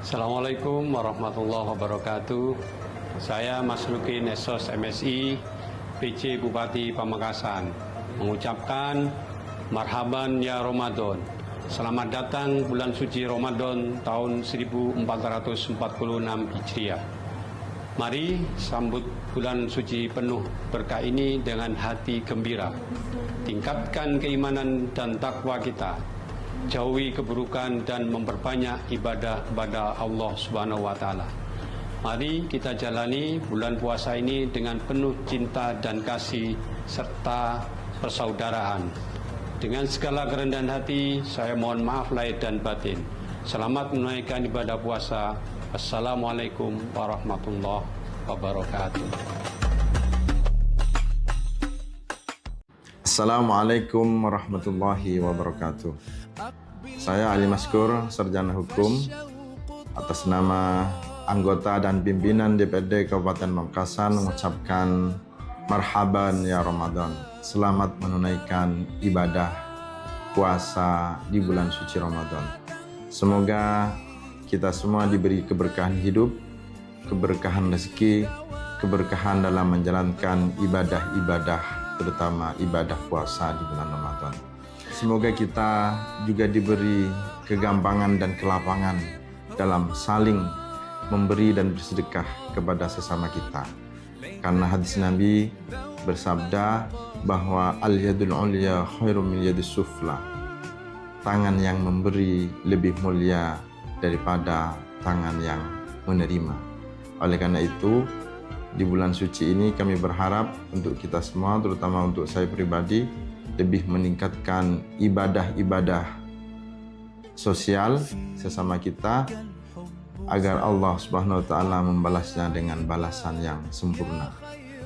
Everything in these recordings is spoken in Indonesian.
Assalamualaikum warahmatullahi wabarakatuh. Saya Mas Lukin Esos MSI, PC Bupati Pamekasan, mengucapkan marhaban ya Ramadan. Selamat datang bulan suci Ramadan tahun 1446 Hijriah. Mari sambut bulan suci penuh berkah ini dengan hati gembira. Tingkatkan keimanan dan takwa kita. Jauhi keburukan dan memperbanyak ibadah kepada Allah Subhanahu wa taala. Mari kita jalani bulan puasa ini dengan penuh cinta dan kasih serta persaudaraan. Dengan segala kerendahan hati, saya mohon maaf lahir dan batin. Selamat menunaikan ibadah puasa. Assalamualaikum warahmatullahi wabarakatuh. Assalamualaikum warahmatullahi wabarakatuh. Saya Ali Maskur, Sarjana Hukum, atas nama anggota dan pimpinan DPRD Kabupaten Pamekasan mengucapkan marhaban ya Ramadan. Selamat menunaikan ibadah puasa di bulan suci Ramadan. Semoga kita semua diberi keberkahan hidup, keberkahan rezeki, keberkahan dalam menjalankan ibadah-ibadah, terutama ibadah puasa di bulan Ramadan. Semoga kita juga diberi kegampangan dan kelapangan dalam saling memberi dan bersedekah kepada sesama kita. Karena hadis Nabi bersabda bahwa al-yadul ulya khairum min yadis sufla. Tangan yang memberi lebih mulia daripada tangan yang menerima. Oleh karena itu, di bulan suci ini kami berharap untuk kita semua, terutama untuk saya pribadi, lebih meningkatkan ibadah-ibadah sosial sesama kita agar Allah Subhanahu wa taala membalasnya dengan balasan yang sempurna,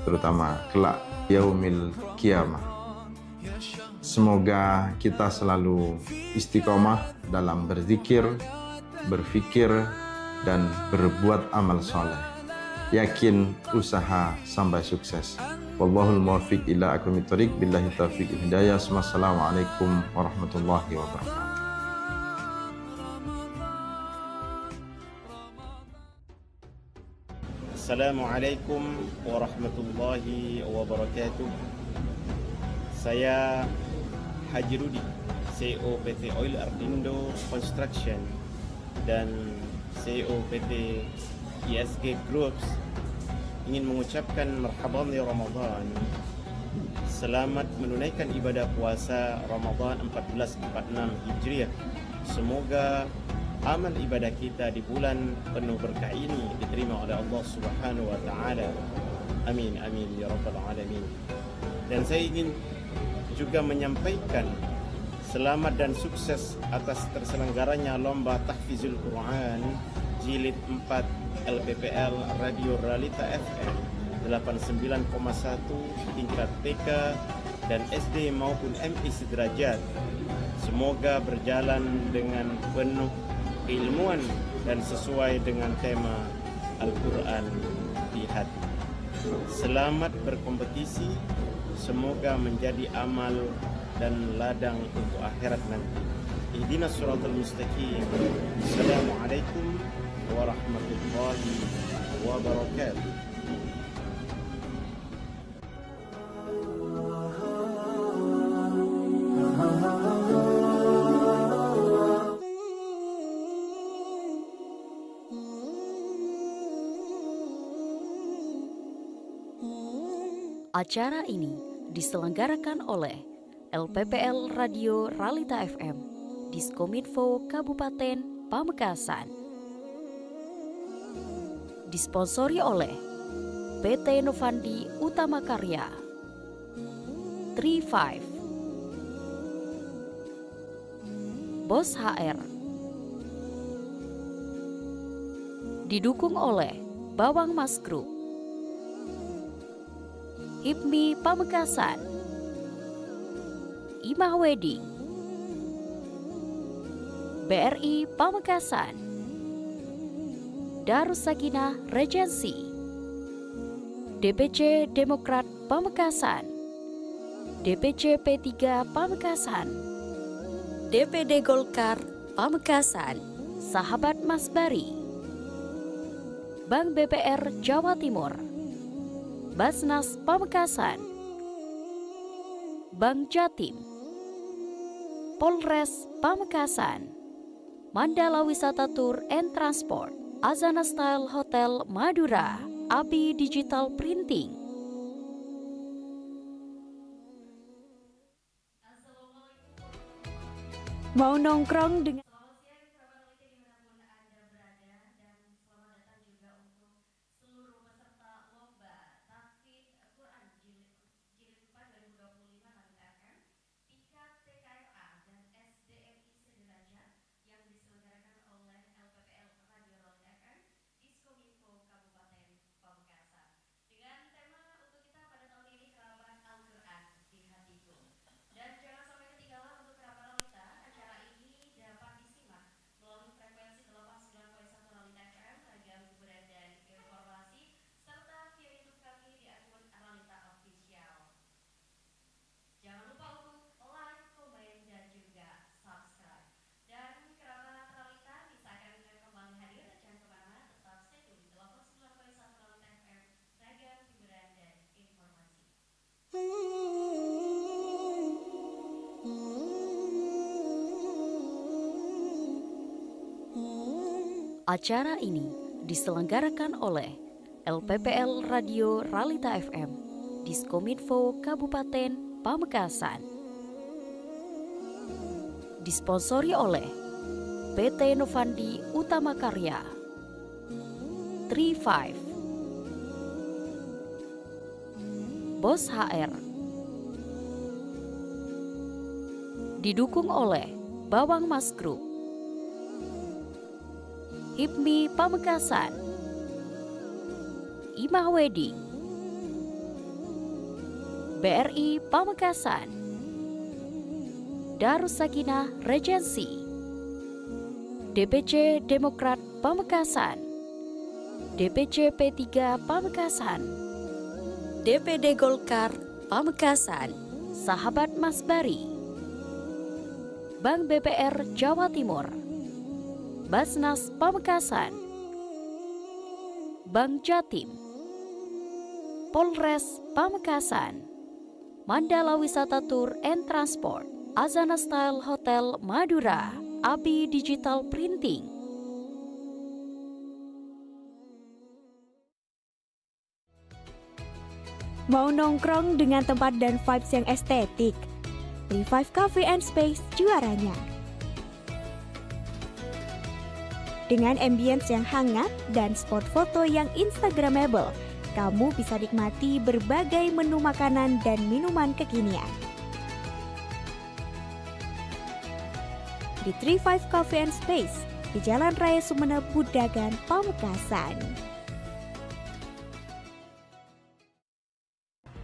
terutama kelak yaumil kiamah. Semoga kita selalu istiqomah dalam berzikir, berfikir, dan berbuat amal soleh. Yakin usaha sampai sukses. Wallahul muwaffiq ila aqwamit thoriq, billahi taufiq wal hidayah. Wassalamualaikum warahmatullahi wabarakatuh. Assalamualaikum warahmatullahi wabarakatuh. Saya Haji Rudi, CEO PT Oil Ardindo Construction dan CEO PT ISG Groups, ingin mengucapkan marhaban ya Ramadan. Selamat menunaikan ibadah puasa Ramadan 1446 Hijriah. Semoga amal ibadah kita di bulan penuh berkah ini diterima oleh Allah Subhanahu wa taala. Amin amin ya rabbal alamin. Dan saya ingin juga menyampaikan selamat dan sukses atas terselenggaranya lomba tahfizul Quran jilid 4 LPPL Radio Realita FM 89,1 tingkat TK dan SD maupun MI sederajat. Semoga berjalan dengan penuh keilmuan dan sesuai dengan tema Al-Quran di hati. Selamat berkompetisi, semoga menjadi amal dan ladang untuk akhirat nanti. Ihdinas siratal mustaqim. Assalamualaikum warahmatullahi wabarakatuh. Acara ini diselenggarakan oleh LPPL Radio Realita FM, Diskominfo Kabupaten Pamekasan. Disponsori oleh PT Novandi Utama Karya, 35, Bos HR. Didukung oleh Bawang Mas Group, HIPMI Pamekasan, Imah Wedding, BRI Pamekasan, Darus Sakinah Regency, DPC Demokrat Pamekasan, DPC P3 Pamekasan, DPD Golkar Pamekasan, Sahabat Mas Bari, Bank BPR Jawa Timur, Basnas Pamekasan, Bank Jatim, Polres Pamekasan, Mandala Wisata Tour and Transport, Azana Style Hotel Madura, ABI Digital Printing. Mau nongkrong dengan acara ini diselenggarakan oleh LPPL Radio Ralita FM, Diskominfo Kabupaten Pamekasan. Disponsori oleh PT Novandi Utama Karya, 35, Bos HR. Didukung oleh Bawang Mas Group, HIPMI Pamekasan, Imah Wedding, BRI Pamekasan, Darus Sakinah Regency, DPC Demokrat Pamekasan, DPC P3 Pamekasan, DPD Golkar Pamekasan, Sahabat Mas Bari, Bank BPR Jawa Timur, Basnas Pamekasan, Bank Jatim, Polres Pamekasan, Mandala Wisata Tour and Transport, Azana Style Hotel Madura, ABI Digital Printing. Mau nongkrong dengan tempat dan vibes yang estetik? Revive Cafe and Space juaranya. Dengan ambience yang hangat dan spot foto yang instagramable, kamu bisa nikmati berbagai menu makanan dan minuman kekinian. Di 35 Cafe and Space, di Jalan Raya Sumeneb, Budagan, Pamekasan.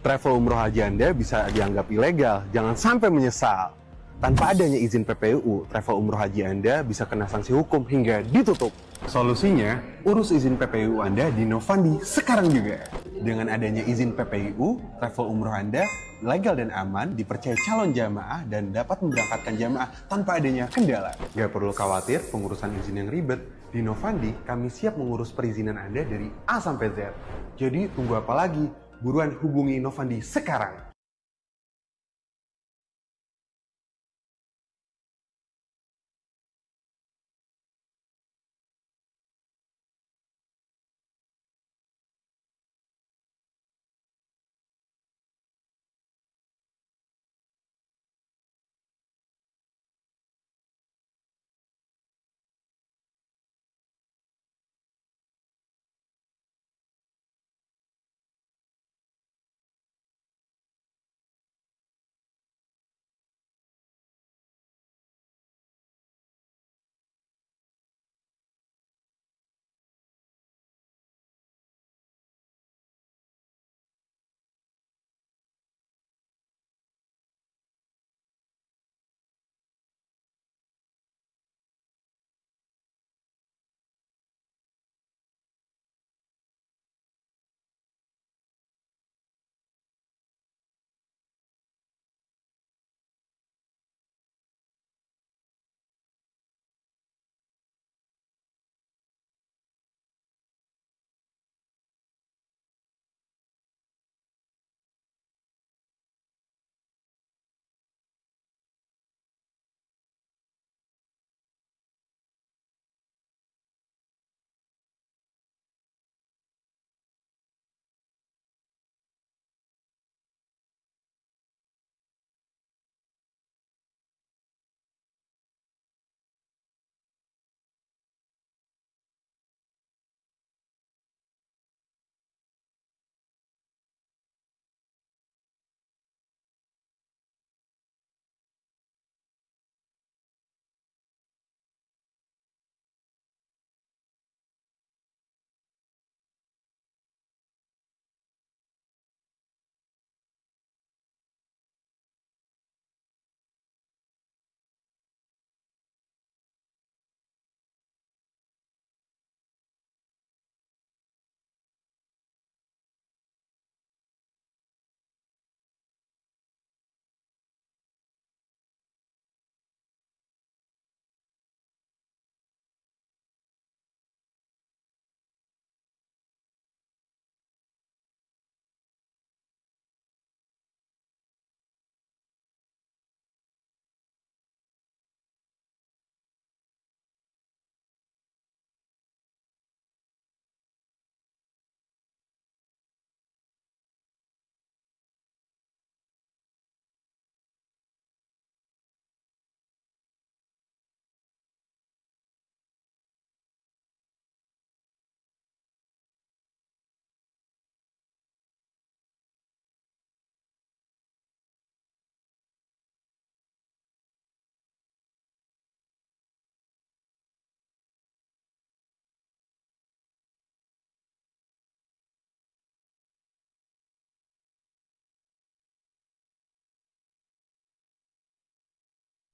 Travel umroh haji Anda bisa dianggap ilegal, jangan sampai menyesal. Tanpa adanya izin PPUU, travel umroh haji Anda bisa kena sanksi hukum hingga ditutup. Solusinya, urus izin PPUU Anda di Novandi sekarang juga. Dengan adanya izin PPUU, travel umroh Anda legal dan aman, dipercaya calon jamaah dan dapat memberangkatkan jamaah tanpa adanya kendala. Gak perlu khawatir pengurusan izin yang ribet. Di Novandi, kami siap mengurus perizinan Anda dari A sampai Z. Jadi tunggu apa lagi? Buruan hubungi Novandi sekarang.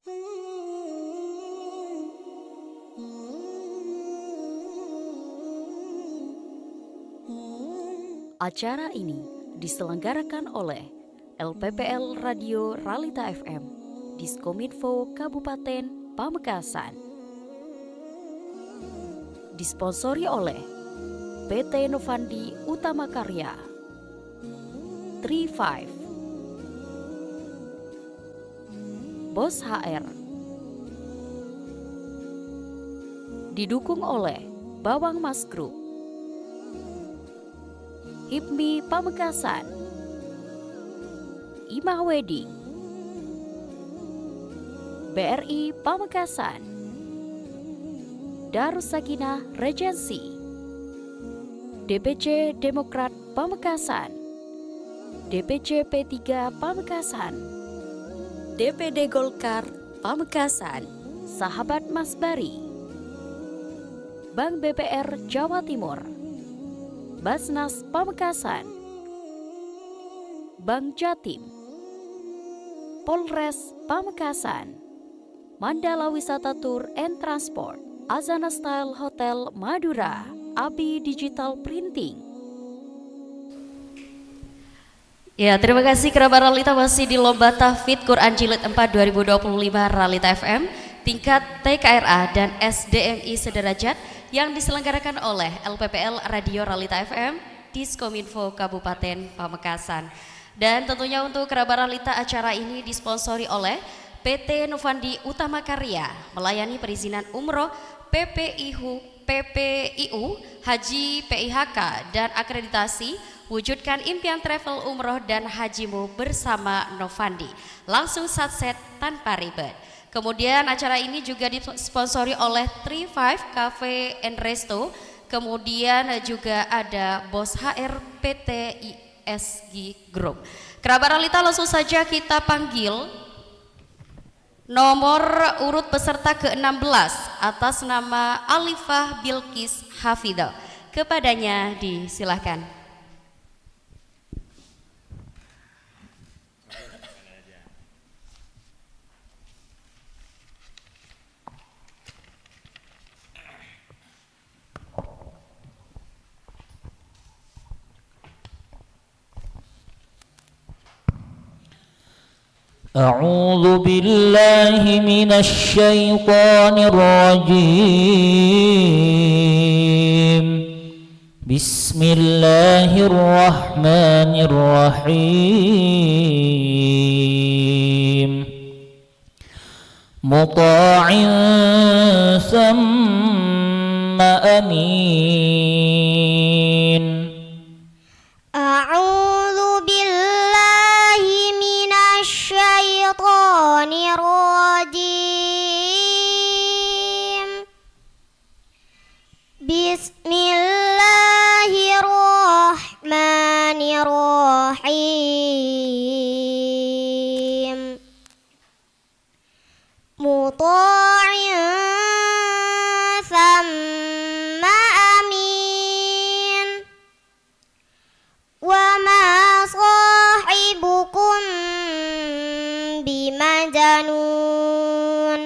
Acara ini diselenggarakan oleh LPPL Radio Ralita FM, Diskominfo Kabupaten Pamekasan. Disponsori oleh PT Novandi Utama Karya, 35, Bos HR. Didukung oleh Bawang Mas Group, HIPMI Pamekasan, Imah Wedding, BRI Pamekasan, Darus Sakinah Regency, DPC Demokrat Pamekasan, DPC P3 Pamekasan, DPD Golkar Pamekasan, Sahabat Mas Bari, Bank BPR Jawa Timur, Basnas Pamekasan, Bank Jatim, Polres Pamekasan, Mandala Wisata Tour and Transport, Azana Style Hotel Madura, Abi Digital Printing. Ya, terima kasih kerabat Ralita, masih di Lomba Tahfidz Quran Jilid 4 2025 Ralita FM tingkat TKRA dan SDMI sederajat yang diselenggarakan oleh LPPL Radio Ralita FM, Diskominfo Kabupaten Pamekasan. Dan tentunya untuk kerabat Ralita, acara ini disponsori oleh PT Novandi Utama Karya, melayani perizinan umroh, PPIU, Haji PIHK, dan akreditasi. Wujudkan impian travel umroh dan hajimu bersama Novandi. Langsung satset tanpa ribet. Kemudian acara ini juga disponsori oleh 35 Cafe and Resto. Kemudian juga ada Bos HR PT ISG Group. Kerabat Ralita, langsung saja kita panggil nomor urut peserta ke-16 atas nama Alifah Bilkis Hafidah. Kepadanya disilahkan. أعوذ بالله من الشيطان الرجيم بسم الله الرحمن الرحيم مطاع ثم أمين أعوذ بالله من الشيطان الرجيم بسم الله الرحمن الرحيم مطاع ثم أمين وما صاحبكم بمجنون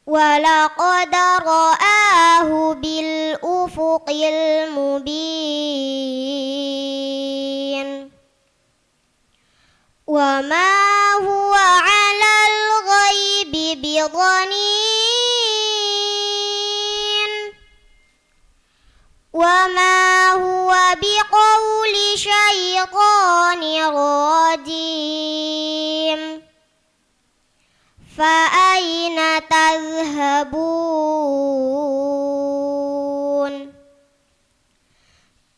ولقد رآه بالأفق المبين وما هو على الغيب بضنين وما هو بقول شيطان رجيم فأين تذهبون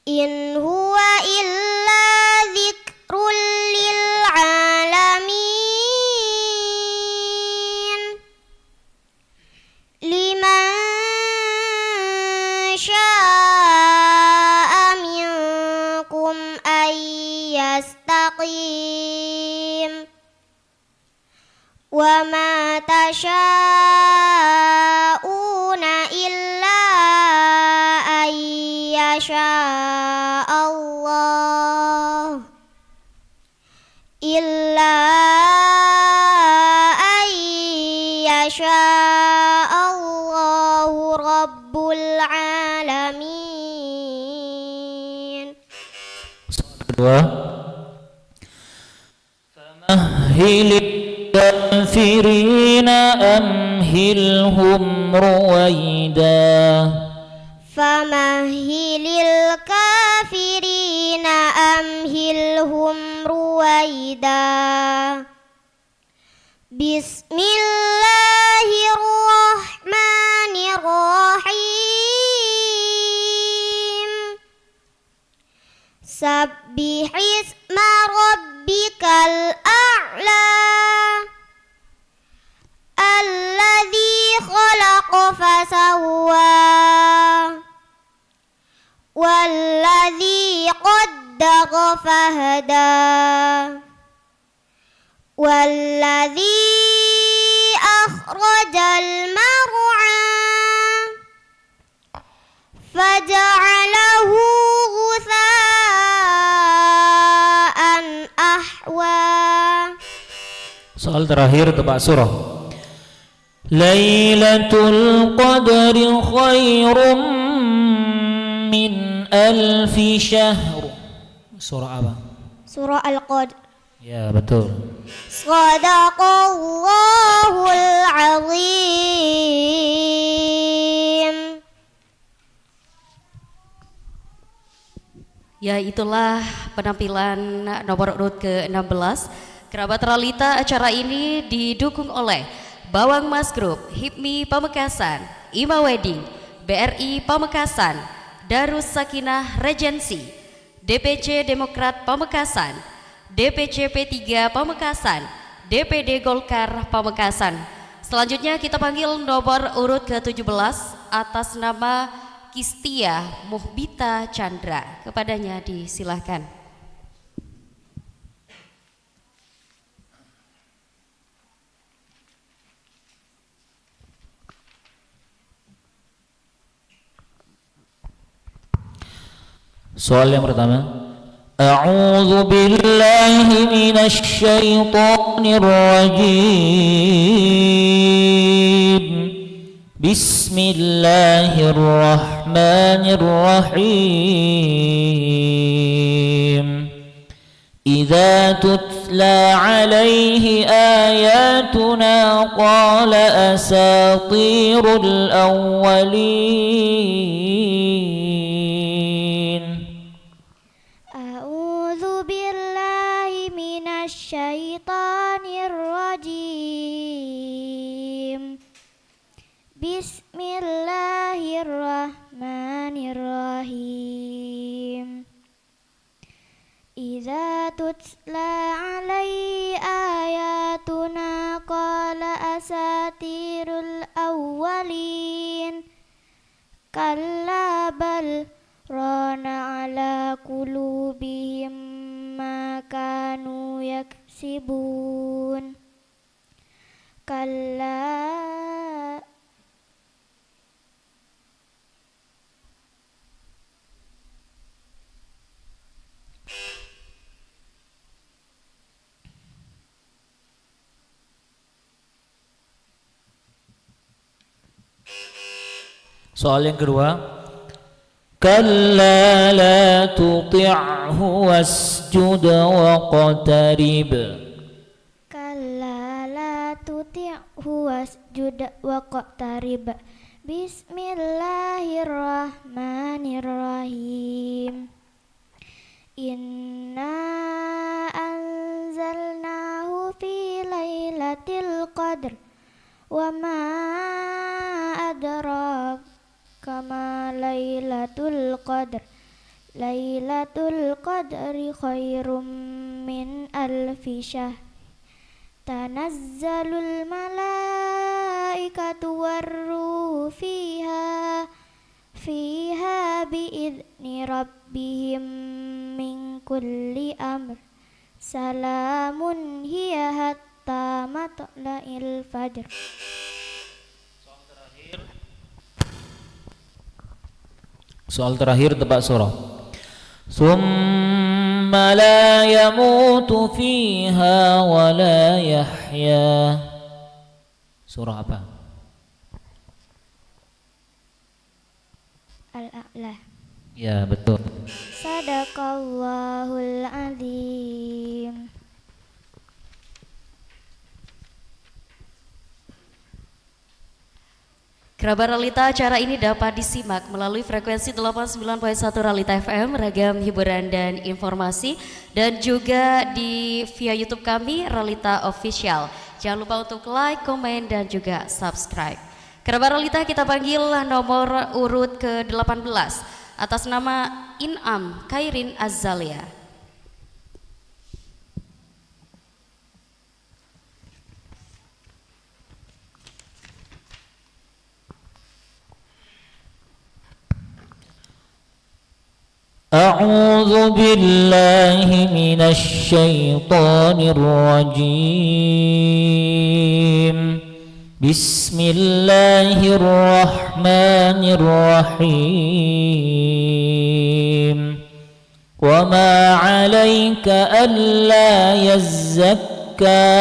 إن هو إلا ذكر للعالمين لمن شاء منكم أن يستقيم وما تشاءون إلا أن يشاء الله إلا أن famahhilil kafirina amhilhum ruwaida. Famahhilil kafirina amhilhum ruwaida. Bismillahirrahmanirrahim. Sabbihisma rabbikal a'la. Alladzi khalaqa fasawwa. Walladzi qaddara fahada. Walladzi akhrajal mar'a faja'alahu ghutha'an ahwa. Soal terakhir tebak surah. Lailatul Qadri khairum min alfi syahr. Surah apa? Surah Al-Qadr. Ya, betul. Shadaqallahul azim. Ya, itulah penampilan nomor urut ke-16. Kerabat Realita, acara ini didukung oleh Bawang Mas Group, HIPMI Pamekasan, IMA Wedding, BRI Pamekasan, Darus Sakinah Regency, DPC Demokrat Pamekasan, DPC P3 Pamekasan, DPD Golkar Pamekasan. Selanjutnya kita panggil nomor urut ke-17 atas nama Kistia Muhbita Chandra. Kepadanya disilahkan. Soal yang pertama. A'udzu billahi minasy syaithanir rajim. Bismillahirrahmanirrahim. Idza tutla 'alaihi ayatuna qala asatirul awwalin. A'udzu billahi minasy syaithanir rajim. Bismillahirrahmanirrahim. Idza tutla 'alaihi ayatuna qala asatirul awwalin. Kalla bal rana ala qulubihim ma kanu yaksibun. Kalla Soal yang kedua. Kalla la tuti'hu wasjud waqtarib. Kalla la tuti'hu wasjud waqtarib. Bismillahirrahmanirrahim. Inna anzalnahu fi lailatul qadr. Wa ma adraka kama lailatul qadr. Lailatul qadri khairum min alfi syahr. Tanazzalul malaikatu warruhu fiha biidzni rabbihim min kulli amr. Salamun hiya hatta matla'il fajr. Soal terakhir tebak surah. Tsumma la yamutu fiha wa la yahya. Surah apa? Al-A'la. Ya, betul. Sadaqallahul Kerabat Realita, acara ini dapat disimak melalui frekuensi 89.1 Realita FM, ragam hiburan dan informasi, dan juga di via YouTube kami Realita Official. Jangan lupa untuk like, komen, dan juga subscribe. Kerabat Realita, kita panggil nomor urut ke-18 atas nama Inam Khairin Azalia. أعوذ بالله من الشيطان الرجيم بسم الله الرحمن الرحيم وما عليك ألا يزكى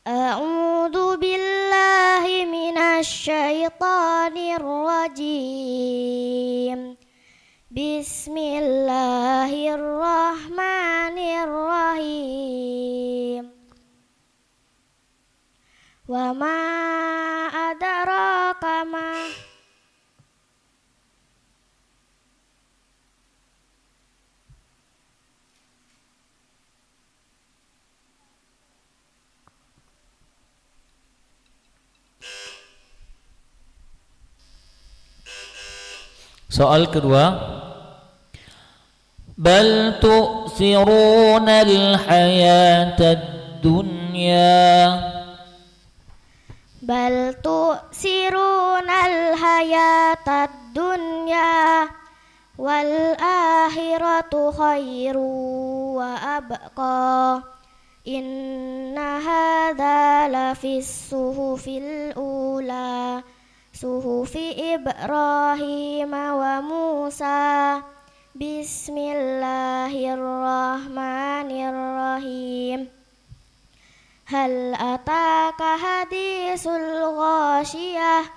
أعوذ بالله من الشيطان الرجيم بسم الله الرحمن الرحيم وما أدراك ما Soal kedua, bal tu'thiruna al-hayatad dunya bal tu'siruna al-hayatad dunya wal akhiratu khairu wa abqa inna hadza lafis suhufil ula suhufi Ibrahim wa Musa. Bismillahirrahmanirrahim. Hal ataka hadisul ghashiyah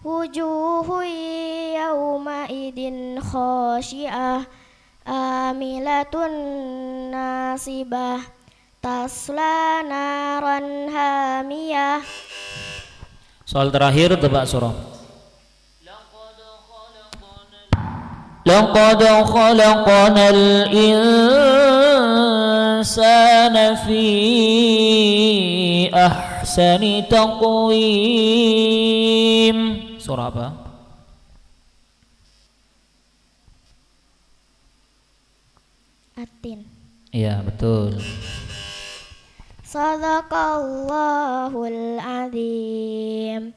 wujuhu yawma idin khashiyah amilatun nasibah tasla naran hamiyah. Soal terakhir, tebak surah. Laqad khalaqnal insana fi ahsani taqwim. Surah apa? Atin. Iya, betul. Sadaqallahul azim.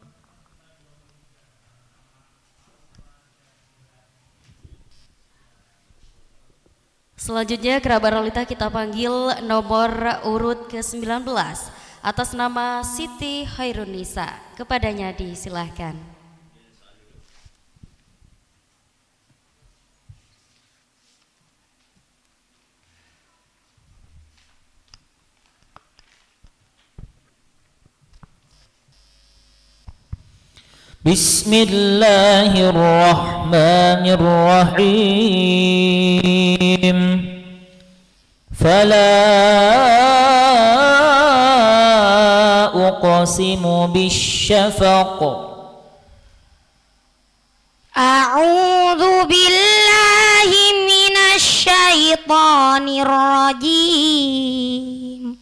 Selanjutnya kerabat Realita kita panggil nomor urut ke-19 atas nama Siti Khairunisa. Kepadanya disilahkan. Bismillahirrahmanirrahim. Fala uqsimu bisyafaq. A'udzu billahi minasy syaithanir rajim.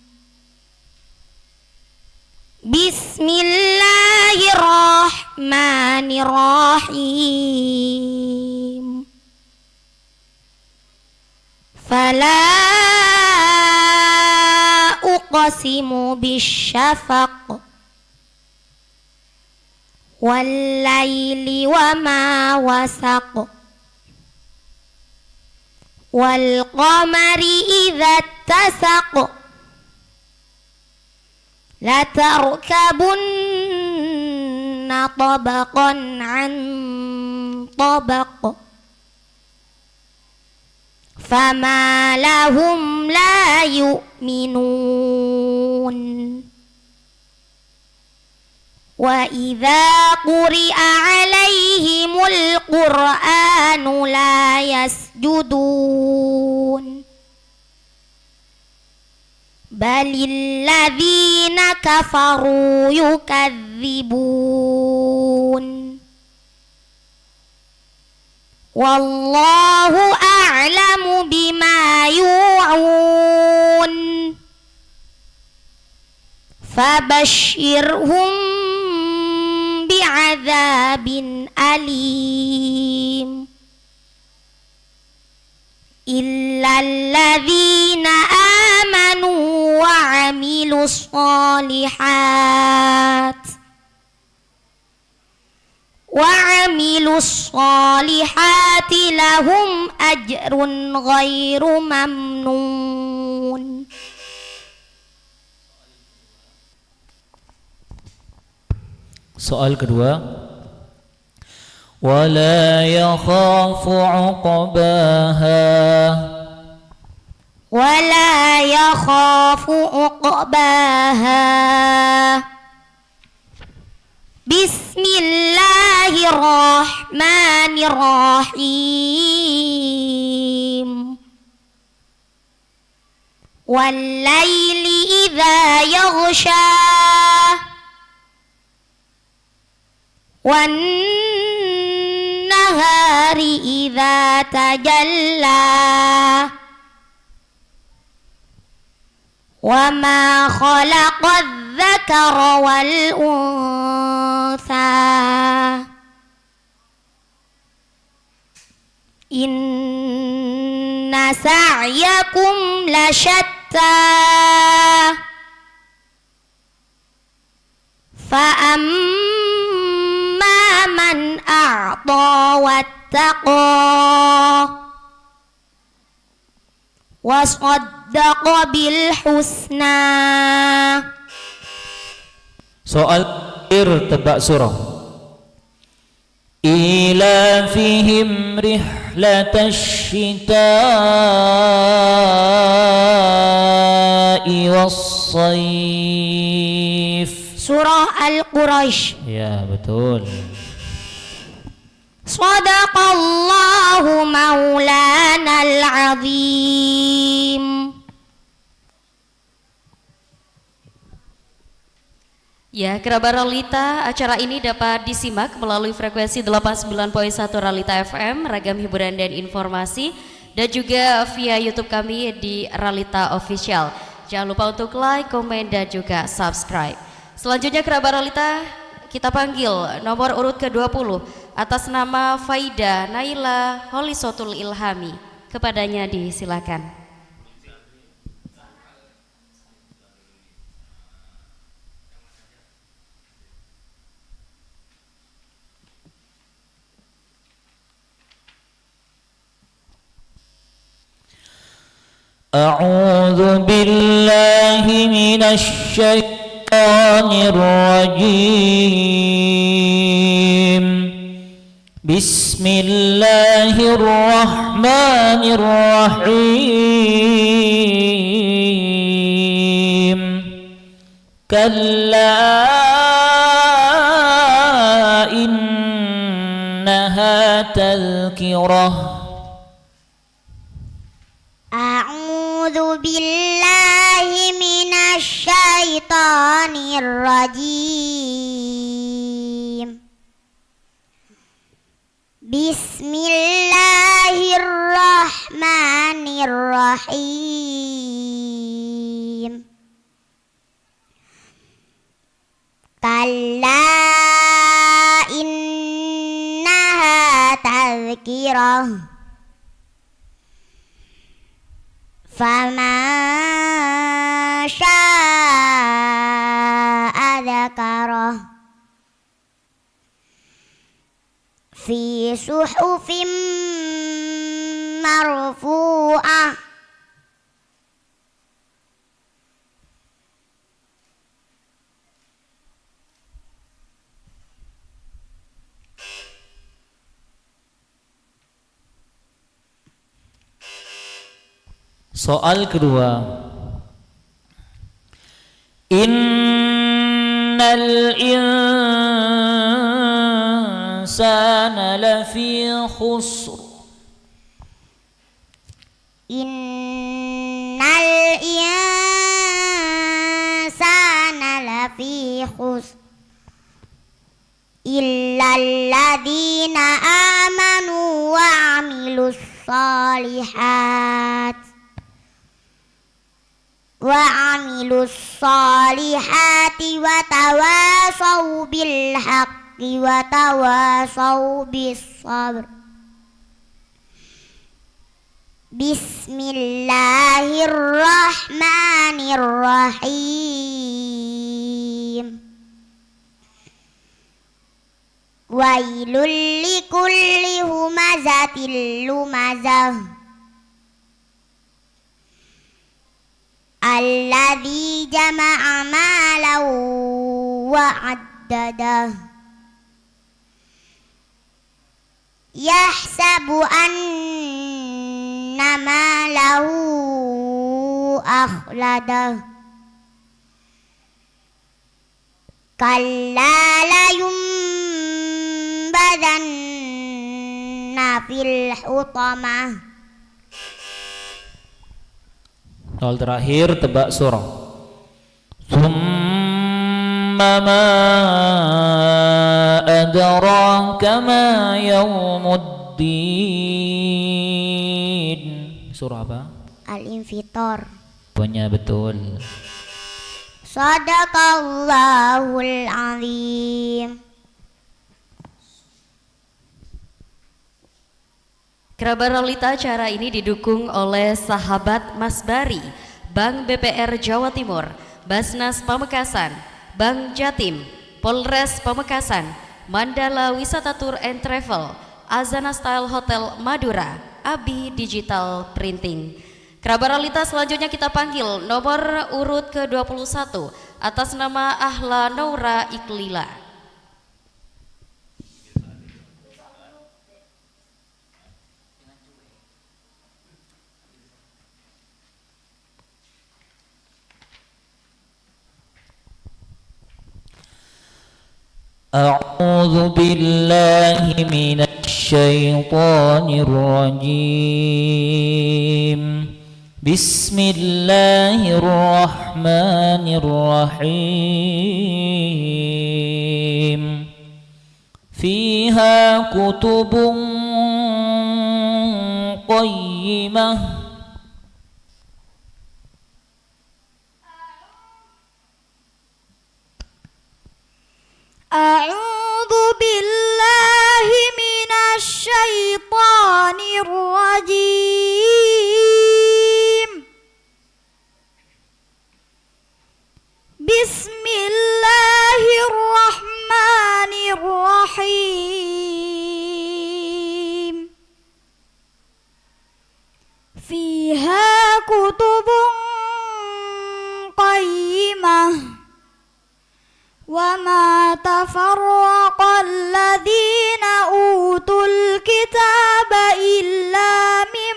Bismillahirrahmanirrahim. Fala uqsimu bisyafaq wal laili wa ma wasaq wal qamari idza tasaq la tarkabunna tabaqan an tabaq fama lahum la yu'minun wa idza quri'a 'alaihimul qur'anu la yasjudun balilladzina kafaru yukadzibun wallahu a'lamu bima yu'un fabashshirhum bi'adzabin alim illalladzina amanu wa 'amilus solihati lahum ajrun ghairu mamnun. Soal kedua. Wala yakhafu 'uqbaha. Wala yakhafu 'uqbaha. Bismillahirrahmanirrahim. Wal-laili idza yaghsha. Wan-nahari idza tajalla. Wa ma khalaqadz dzakara wal untha. Inna sa'yakum lasyatta. Fa amma man a'ta wattaqa wa saddaqa bil husna. Soal akhir tebak surah. Ila fihim rihlatash shita'i was-sayf. Surah Al-Quraisy. Ya, betul. Shadaqallahu maulanal azim. Ya, kerabat Ralita, acara ini dapat disimak melalui frekuensi 89.1 Ralita FM, ragam hiburan dan informasi, dan juga via YouTube kami di Ralita Official. Jangan lupa untuk like, komen, dan juga subscribe. Selanjutnya kerabat Ralita, kita panggil nomor urut ke-20 atas nama Faida Naila Holisotul Ilhami. Kepadanya disilakan. A'udzu billahi minasy syaitonir rajim. Bismillahirrahmanirrahim. Kalla innaha tadhkirah. A'udzu billahi minasy syaithanir rajim. Bismillahirrahmanirrahim. Kalla innaha tadhkirah. Faman syaa'a dzakarah. Fi suhufin marfu'ah. Soal kedua. Innal insana lafi khusr. Innal insana illalladzina amanu wa amilus salihati wa tawasaw bil haqqi wa tawasaw bis sabr. Bismillahirrahmanirrahim. Wailul likulli humazatil lumazah alladzi jama'a malan wa 'addadah yahsabu anna malahu akhladah kalla la yumbadanna fil hutamah. Soal terakhir tebak surah. Thumma ma adraka ma yaumuddin. Surah apa? Al-Infitor. Punya betul. Sadaqallahul azim. Kerabaralita acara ini didukung oleh Sahabat Mas Bari, Bank BPR Jawa Timur, Basnas Pamekasan, Bank Jatim, Polres Pamekasan, Mandala Wisata Tour and Travel, Azana Style Hotel Madura, Abi Digital Printing. Kerabaralita selanjutnya kita panggil nomor urut ke-21 atas nama Ahla Noura Iklila. A'udzu billahi minasy syaithanir rajim. Bismillahirrahmanirrahim. Fiha kutubun qayyimah. A'udzu billahi minasy syaithanir rajim. Bismillahirrahmanirrahim. Fiha kutubun qayyimah. Wa ma tafarraqa alladhina utul kitaba illa min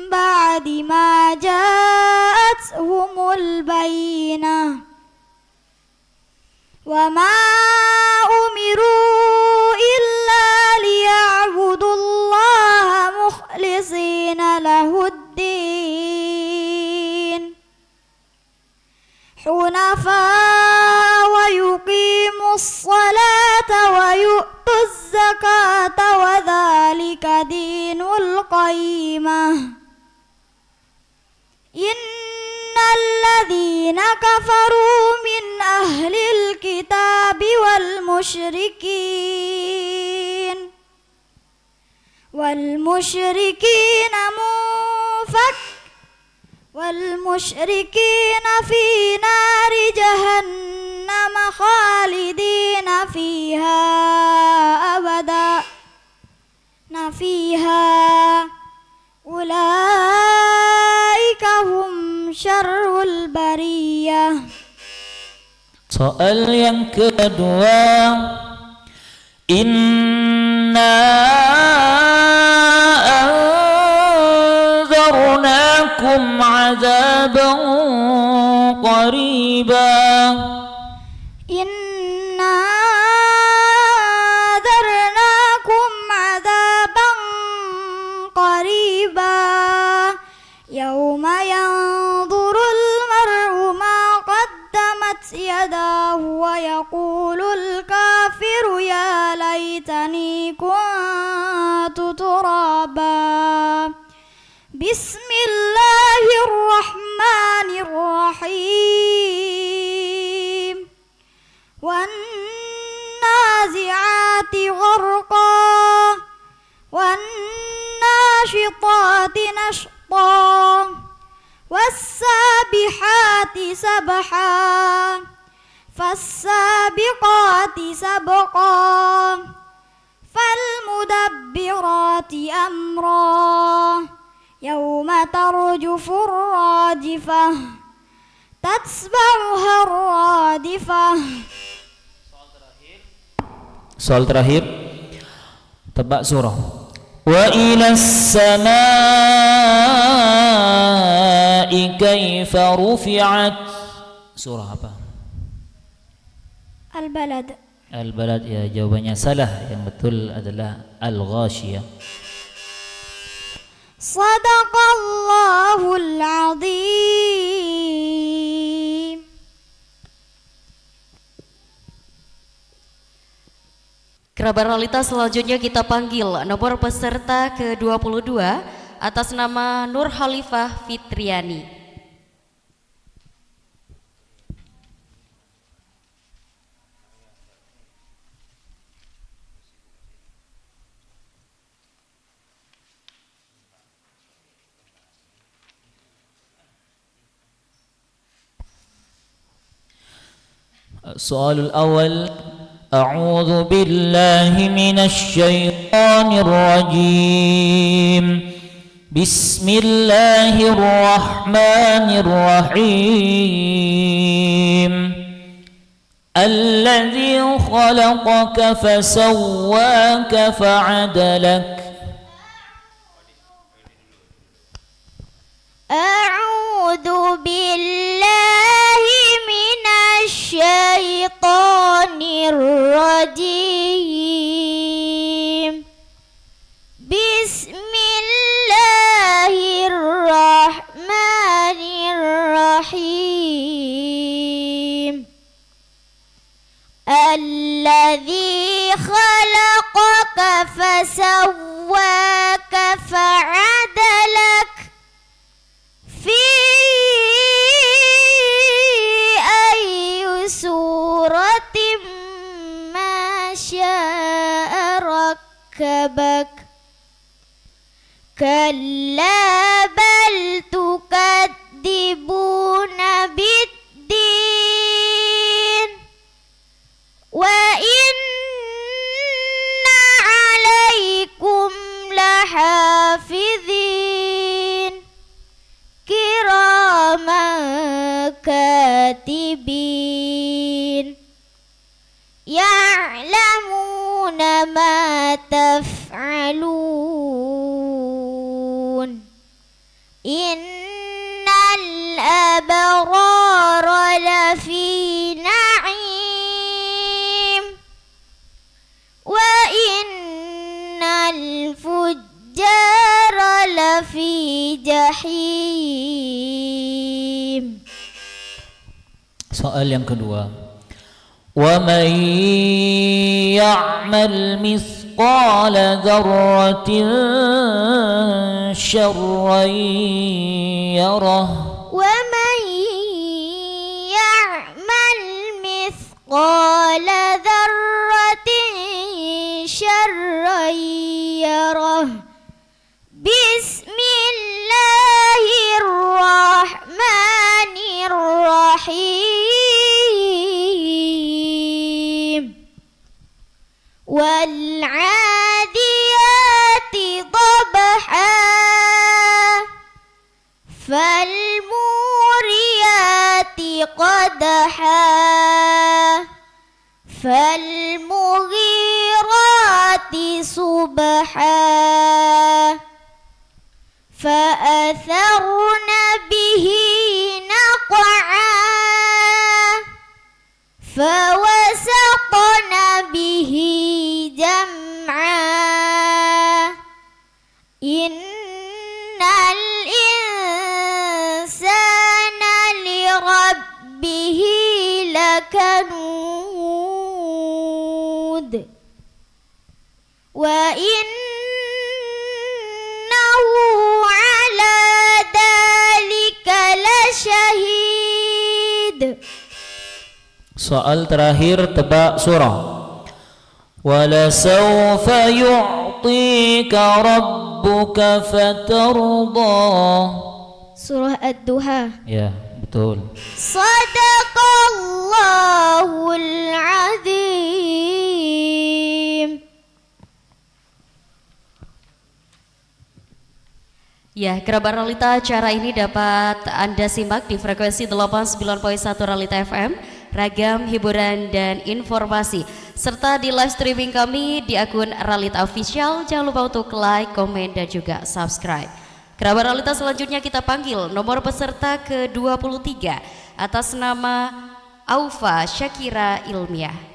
ba'di ma ja'atuhumul bayyinah. Wa ma umiru illa liya'budullaha mukhlishina lahuddin hunafa wa yuqimus salata wa yu'tuz zakata wa dhalika dinul qayyimah. Innal ladzina kafaru min ahlil kitabi wal musyrikin والمشركين في نار جهنم خالدين فيها أبدا أولئك هم شر البرية. Soal yang kedua, inna anzarnakum azaban qariba. Inna anzarnakum azaban qariba yauma yanzurul mar'u ma qaddamat yadahu wa yaqulul kafiru كنت ترابا بسم الله الرحمن الرحيم والنازعات غرقا والناشطات نشطا والسابحات سبحا فالسابقات سبقا فالمدبرات أمرا يوم ترجف الراجفة تتبعها الرادفة. Soal terakhir, tebak surah. Wa ila samai kaifa rufi'at. Surah apa? Al-Balad. Al-Balad, ya, jawabannya salah. Yang betul adalah Al-Ghashiyah. Sadaqallahul azim. Kerabat realita selanjutnya kita panggil nomor peserta ke-22 atas nama Nur Khalifah Fitriani. السؤال الأول: أعوذ بالله من الشيطان الرجيم. بسم الله الرحمن الرحيم. الذي خلقك فسواك فعدلك. أعوذ بالله من الشيطان الرجيم. بسم الله الرحمن الرحيم. الذي خلقك فسواك فعدلك في أي سورة ما شاء ركبك. كلا بل تكذبون بالدين وإن عليكم لحافظين كراما كاتبين يعلمون ما تفعلون. إن الأبرار لفي نعيم وإن الفجار لفي جحيم. Soal yang kedua. وَمَنْ يَعْمَلْ مِثْقَالَ ذَرَّةٍ شَرًّا يَرَهُ. ومن يعمل مثقال ذرة شرا يره. بسم الله الرحمن الرحيم. والعاديات ضبحا فالموريات قدحا فالمغيرات صبحا فأثرن به نقعا فوسطن به جمعا. إن الإنسان لربه لكنود. Soal terakhir tebak surah. وَلَسَوْفَ يُعْطِيكَ رَبُّكَ فَتَرْضَى. Surah Ad-Duha. Ya, betul. Sadaqallahul azim. Ya, kerabat Realita, acara ini dapat Anda simak di frekuensi 89.1 Realita FM, ragam hiburan dan informasi, serta di live streaming kami di akun Realita Official. Jangan lupa untuk like, komen, dan juga subscribe. Kerabat Realita, selanjutnya kita panggil nomor peserta ke-23 atas nama Aufa Syakira Ilmiah.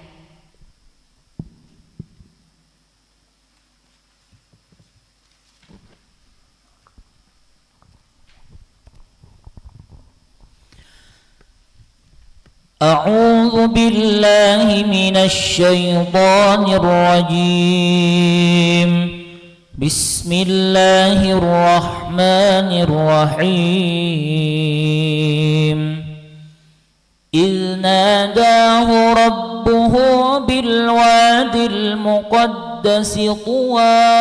أعوذ بالله من الشيطان الرجيم. بسم الله الرحمن الرحيم. إذ ناداه ربه بالواد المقدس طوى.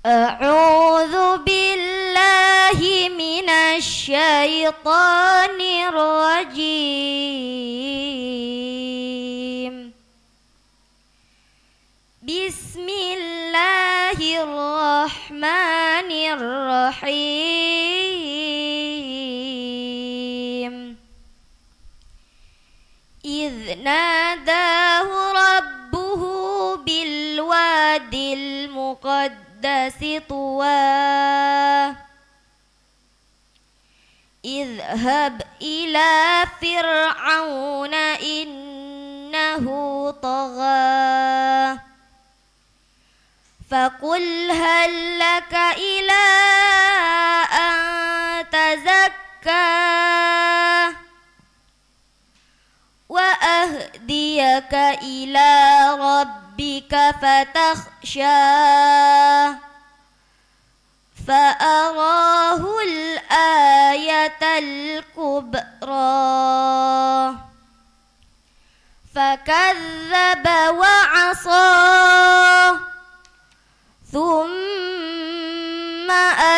أعوذ بالله من الشيطان الرجيم. بسم الله الرحمن الرحيم. إذ ناداه ربه بالواد المقدس طوى. اذهب إلى فرعون إنه طغى. فقل هل لك إلى أن تزكى وأهديك إلى ربك فتخشى. فأراه الآية الكبرى فكذب وعصى ثم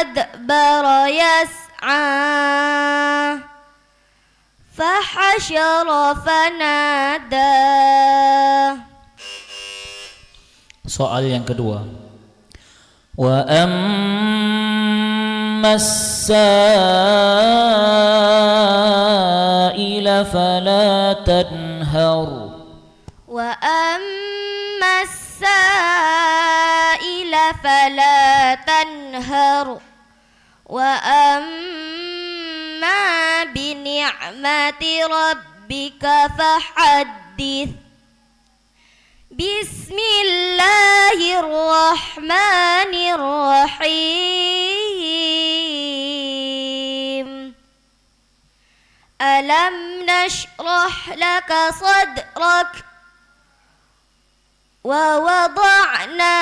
أدبر يسعى فحشر فنادى. Soal yang kedua. Wa ammas sa'ila fala tanhar. Wa ammas sa'ila fala tanhar. Wa amma bi ni'mati rabbika fahaddith. Bismillahirrahmanirrahim. Alam nashrah laka sadrak wa wada'na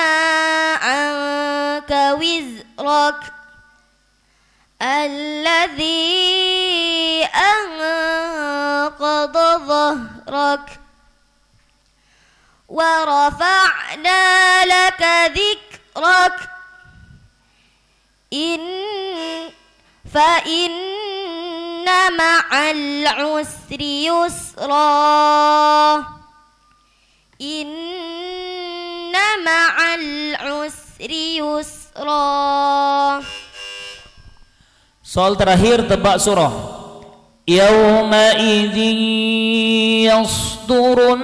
anka wizrak alladhi anqadha dhahrak ورفعنا لك ذكرك فإن مع العسر يسرا إن مع العسر يسرا. Soal terakhir tebak surah. Yauma idzin yasdurun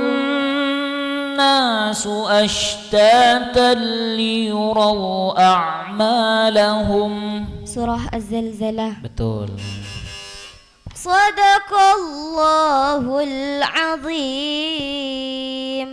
nasu ashtatan liyuraw a'malahum. Surah Az-Zalzalah. Betul. Sadaqallahul azim.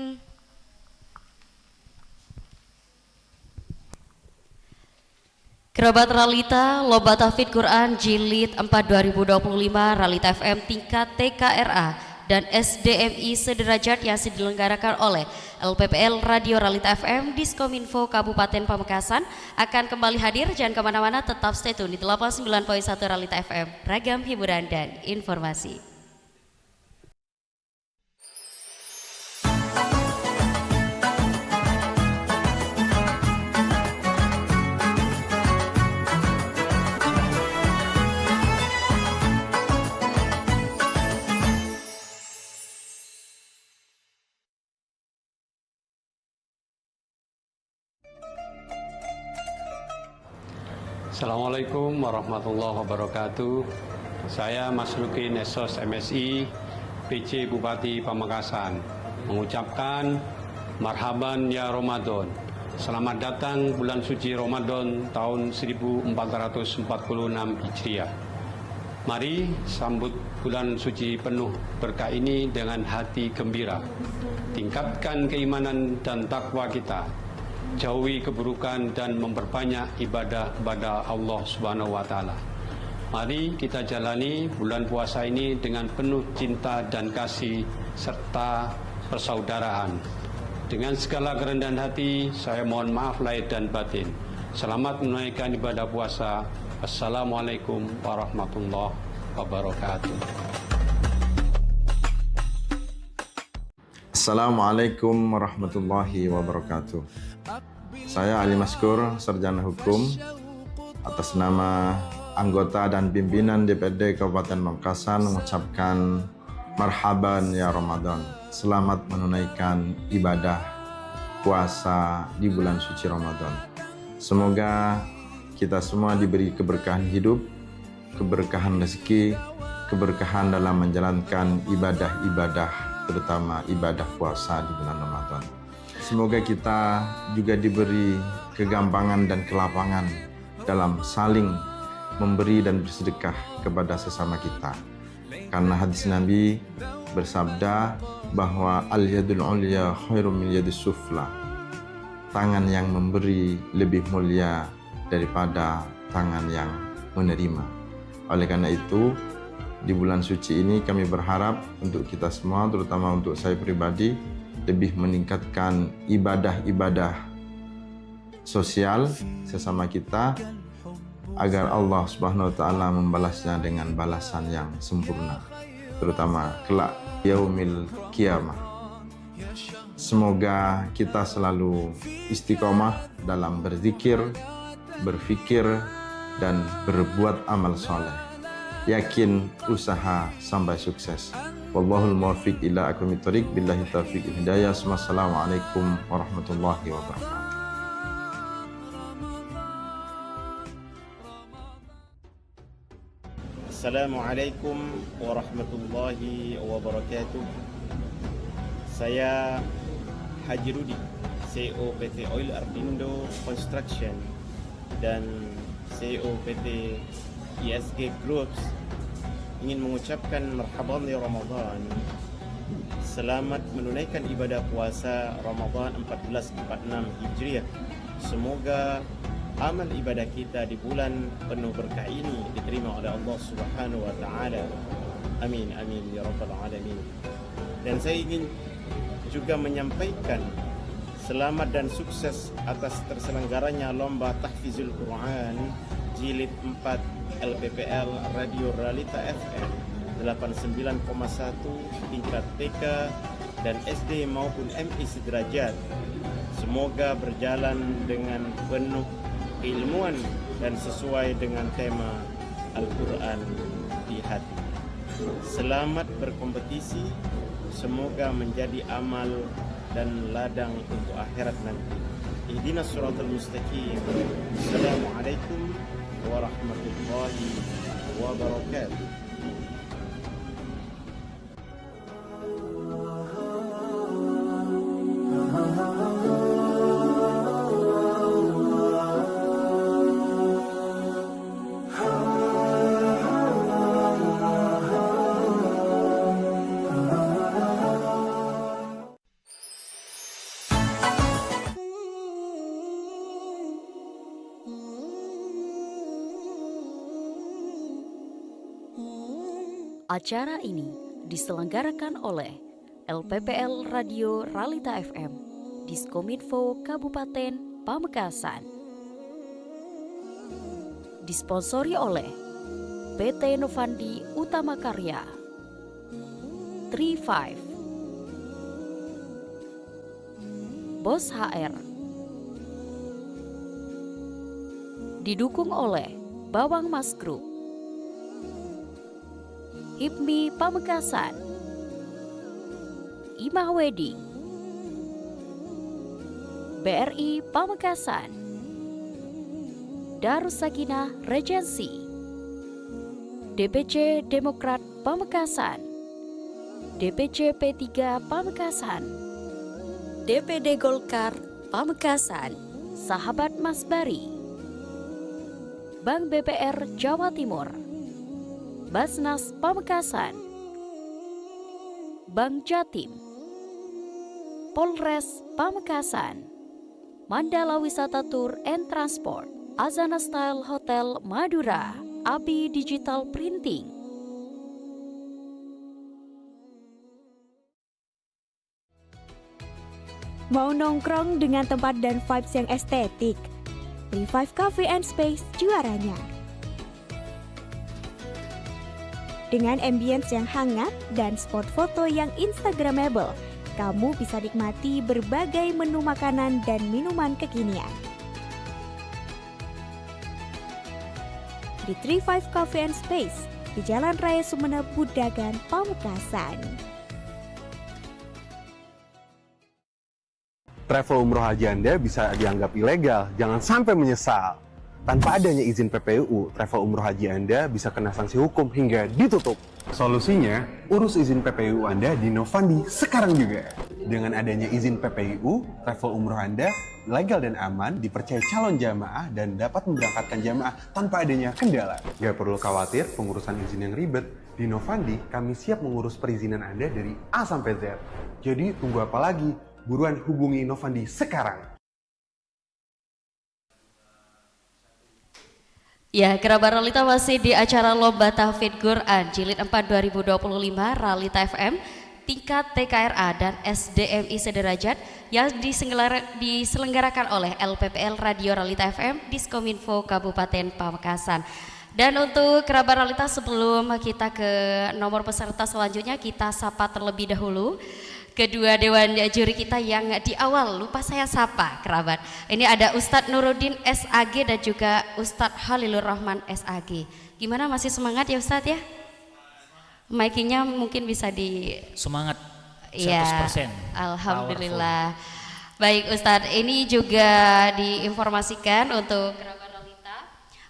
Kerabat Realita, Lomba Tahfidz Quran Jilid 4 2025 Realita FM tingkat TKRA dan SDMI sederajat yang diselenggarakan oleh LPPL Radio Realita FM Diskominfo Kabupaten Pamekasan akan kembali hadir. Jangan kemana-mana, tetap stay tune di 89.1 Realita FM, ragam hiburan dan informasi. Assalamualaikum warahmatullahi wabarakatuh. Saya Masruki Nesos MSI, PC Bupati Pamekasan, mengucapkan marhaban ya Ramadan. Selamat datang bulan suci Ramadan tahun 1446 Hijriah. Mari sambut bulan suci penuh berkah ini dengan hati gembira. Tingkatkan keimanan dan takwa kita. Jauhi keburukan dan memperbanyak ibadah kepada Allah Subhanahu wa taala. Mari kita jalani bulan puasa ini dengan penuh cinta dan kasih serta persaudaraan. Dengan segala kerendahan hati, saya mohon maaf lahir dan batin. Selamat menunaikan ibadah puasa. Assalamualaikum warahmatullahi wabarakatuh. Assalamualaikum warahmatullahi wabarakatuh. Saya Ali Maskur, Sarjana Hukum, atas nama anggota dan pimpinan DPD Kabupaten Pamekasan mengucapkan marhaban ya Ramadan. Selamat menunaikan ibadah puasa di bulan suci Ramadan. Semoga kita semua diberi keberkahan hidup, keberkahan rezeki, keberkahan dalam menjalankan ibadah-ibadah, terutama ibadah puasa di bulan Ramadan. Semoga kita juga diberi kegampangan dan kelapangan dalam saling memberi dan bersedekah kepada sesama kita. Karena hadis Nabi bersabda bahwa al-yadul ulya khairum min yadis sufla. Tangan yang memberi lebih mulia daripada tangan yang menerima. Oleh karena itu, di bulan suci ini kami berharap untuk kita semua, terutama untuk saya pribadi, lebih meningkatkan ibadah-ibadah sosial sesama kita agar Allah Subhanahu wa taala membalasnya dengan balasan yang sempurna, terutama kelak yaumil kiamah. Semoga kita selalu istiqomah dalam berzikir, berfikir, dan berbuat amal soleh. Yakin usaha sampai sukses. Wallahul muwaffiq ila aqwamit thoriq, billahi taufiq wal hidayah. Wassalamualaikum warahmatullahi wabarakatuh. Assalamualaikum warahmatullahi wabarakatuh. Saya Haji Rudi, CEO PT Oil Ardindo Construction dan CEO PT ISG Groups, ingin mengucapkan marhaban ya Ramadan. Selamat menunaikan ibadah puasa Ramadan 1446 Hijriah. Semoga amal ibadah kita di bulan penuh berkah ini diterima oleh Allah Subhanahu wa taala. Amin amin ya rabbal alamin. Dan saya ingin juga menyampaikan selamat dan sukses atas terselenggaranya lomba tahfizul Quran jilid 4 LPPL Radio Realita FM 89,1 tingkat TK dan SD maupun MI sederajat. Semoga berjalan dengan penuh keilmuan dan sesuai dengan tema Al-Quran di hati. Selamat berkompetisi, semoga menjadi amal dan ladang untuk akhirat nanti. Ihdinas siratal mustaqim. Assalamualaikum warahmatullahi wabarakatuh. Acara ini diselenggarakan oleh LPPL Radio Realita FM, Diskominfo Kabupaten Pamekasan. Disponsori oleh PT Novandi Utama Karya, 35, Bos HR. Didukung oleh Bawang Mas Group, HIPMI Pamekasan, Imah Wedding, BRI Pamekasan, Darus Sakinah Regency, DPC Demokrat Pamekasan, DPC P3 Pamekasan, DPD Golkar Pamekasan, Sahabat Masbari, Bank BPR Jawa Timur, Basnas Pamekasan, Bank Jatim, Polres Pamekasan, Mandala Wisata Tour and Transport, Azana Style Hotel Madura, Abi Digital Printing. Mau nongkrong dengan tempat dan vibes yang estetik? Revive Cafe and Space juaranya. Dengan ambience yang hangat dan spot foto yang instagramable, kamu bisa nikmati berbagai menu makanan dan minuman kekinian. Di 35 Cafe and Space di Jalan Raya Sumeneb, Budagan, Pamekasan. Travel umroh haji Anda bisa dianggap ilegal, jangan sampai menyesal. Tanpa adanya izin PPUU, travel umroh haji Anda bisa kena sanksi hukum hingga ditutup. Solusinya, urus izin PPUU Anda di Novandi sekarang juga. Dengan adanya izin PPUU, travel umroh Anda legal dan aman, dipercaya calon jamaah dan dapat memberangkatkan jamaah tanpa adanya kendala. Gak perlu khawatir pengurusan izin yang ribet. Di Novandi, kami siap mengurus perizinan Anda dari A sampai Z. Jadi tunggu apa lagi? Buruan hubungi Novandi sekarang. Ya, kerabat Ralita masih di acara Lomba Tahfidz Quran Jilid 4 2025 Ralita FM tingkat TKRA dan SDMI sederajat yang diselenggarakan oleh LPPL Radio Ralita FM Diskominfo Kabupaten Pamekasan. Dan untuk kerabat Ralita, sebelum kita ke nomor peserta selanjutnya, kita sapa terlebih dahulu kedua dewan juri kita yang di awal lupa saya sapa kerabat. Ini ada Ustadz Nuruddin SAG dan juga Ustadz Halilur Rahman SAG. Gimana, masih semangat ya Ustadz ya? Mic-nya mungkin bisa di Semangat 100%. Ya, alhamdulillah. Baik Ustadz, ini juga diinformasikan untuk kerabat Ralita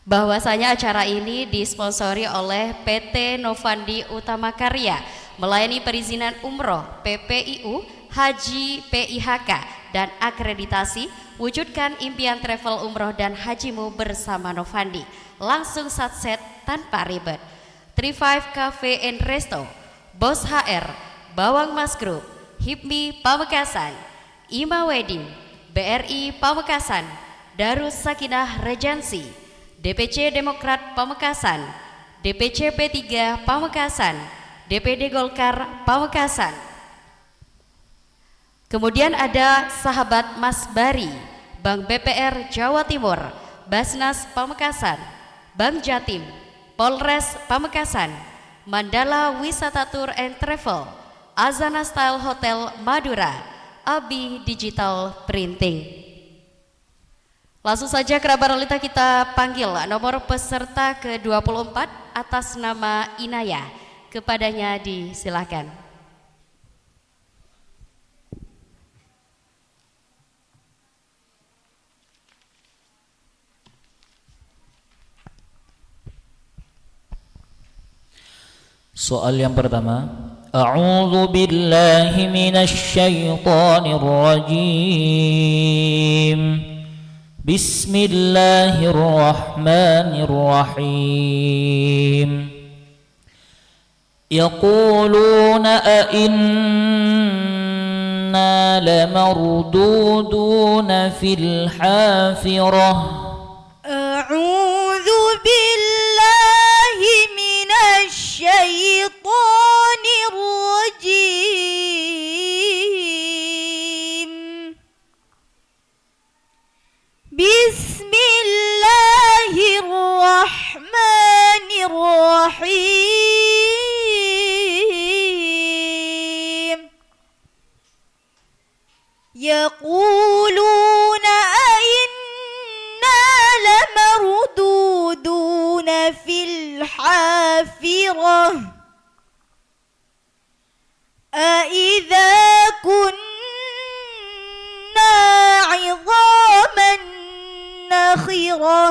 bahwasanya acara ini disponsori oleh PT Novandi Utama Karya, melayani perizinan umroh, PPIU, haji PIHK, dan akreditasi. Wujudkan impian travel umroh dan hajimu bersama Novandi. Langsung satset tanpa ribet. 35 Cafe and Resto, Bos HR, Bawang Mas Group, HIPMI Pamekasan, Ima Wedding, BRI Pamekasan, Darus Sakinah Regency, DPC Demokrat Pamekasan, DPC P3 Pamekasan, DPD Golkar Pamekasan. Kemudian ada Sahabat Masbari, Bank BPR Jawa Timur, Basnas Pamekasan, Bank Jatim, Polres Pamekasan, Mandala Wisata Tour and Travel, Azana Style Hotel Madura, Abi Digital Printing. Langsung saja kerabat Ralita kita panggil nomor peserta ke-24 atas nama Inaya. Kepadanya disilakan. Soal yang pertama, A'udzu billahi minasy syaithanir rajim. Bismillahirrahmanirrahim. Yaquluna a inna lamarduduna fil hafirah. A'udzu billahi minasy syaitonir rajim. Bismillahirrahmanirrahim. Yaquluna inna lamarduduna fil hafirah. أَإِذَا كُنَّا عِظَامًا نَخِرَةً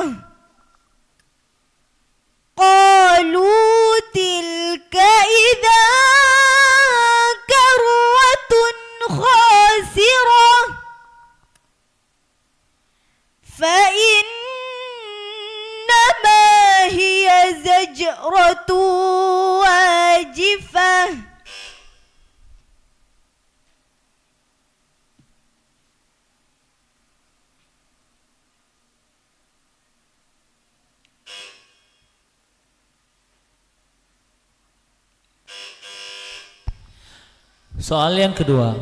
قالوا تلك إذا كرة خاسرة فإنما هي زجرة واجفة Soal yang kedua.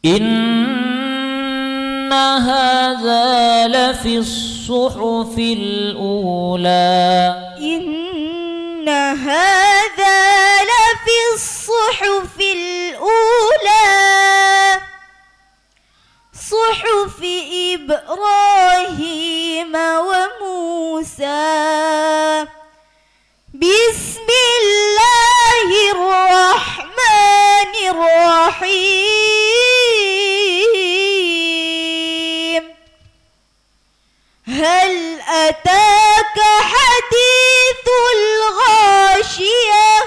Inna hadza lafi as-suhufil ula. Inna hadza lafi as-suhufil ula. Suhufi Ibrahim wa Musa. Bismillahirrahmanirrahim. Hal ataka hadithul ghashiyah.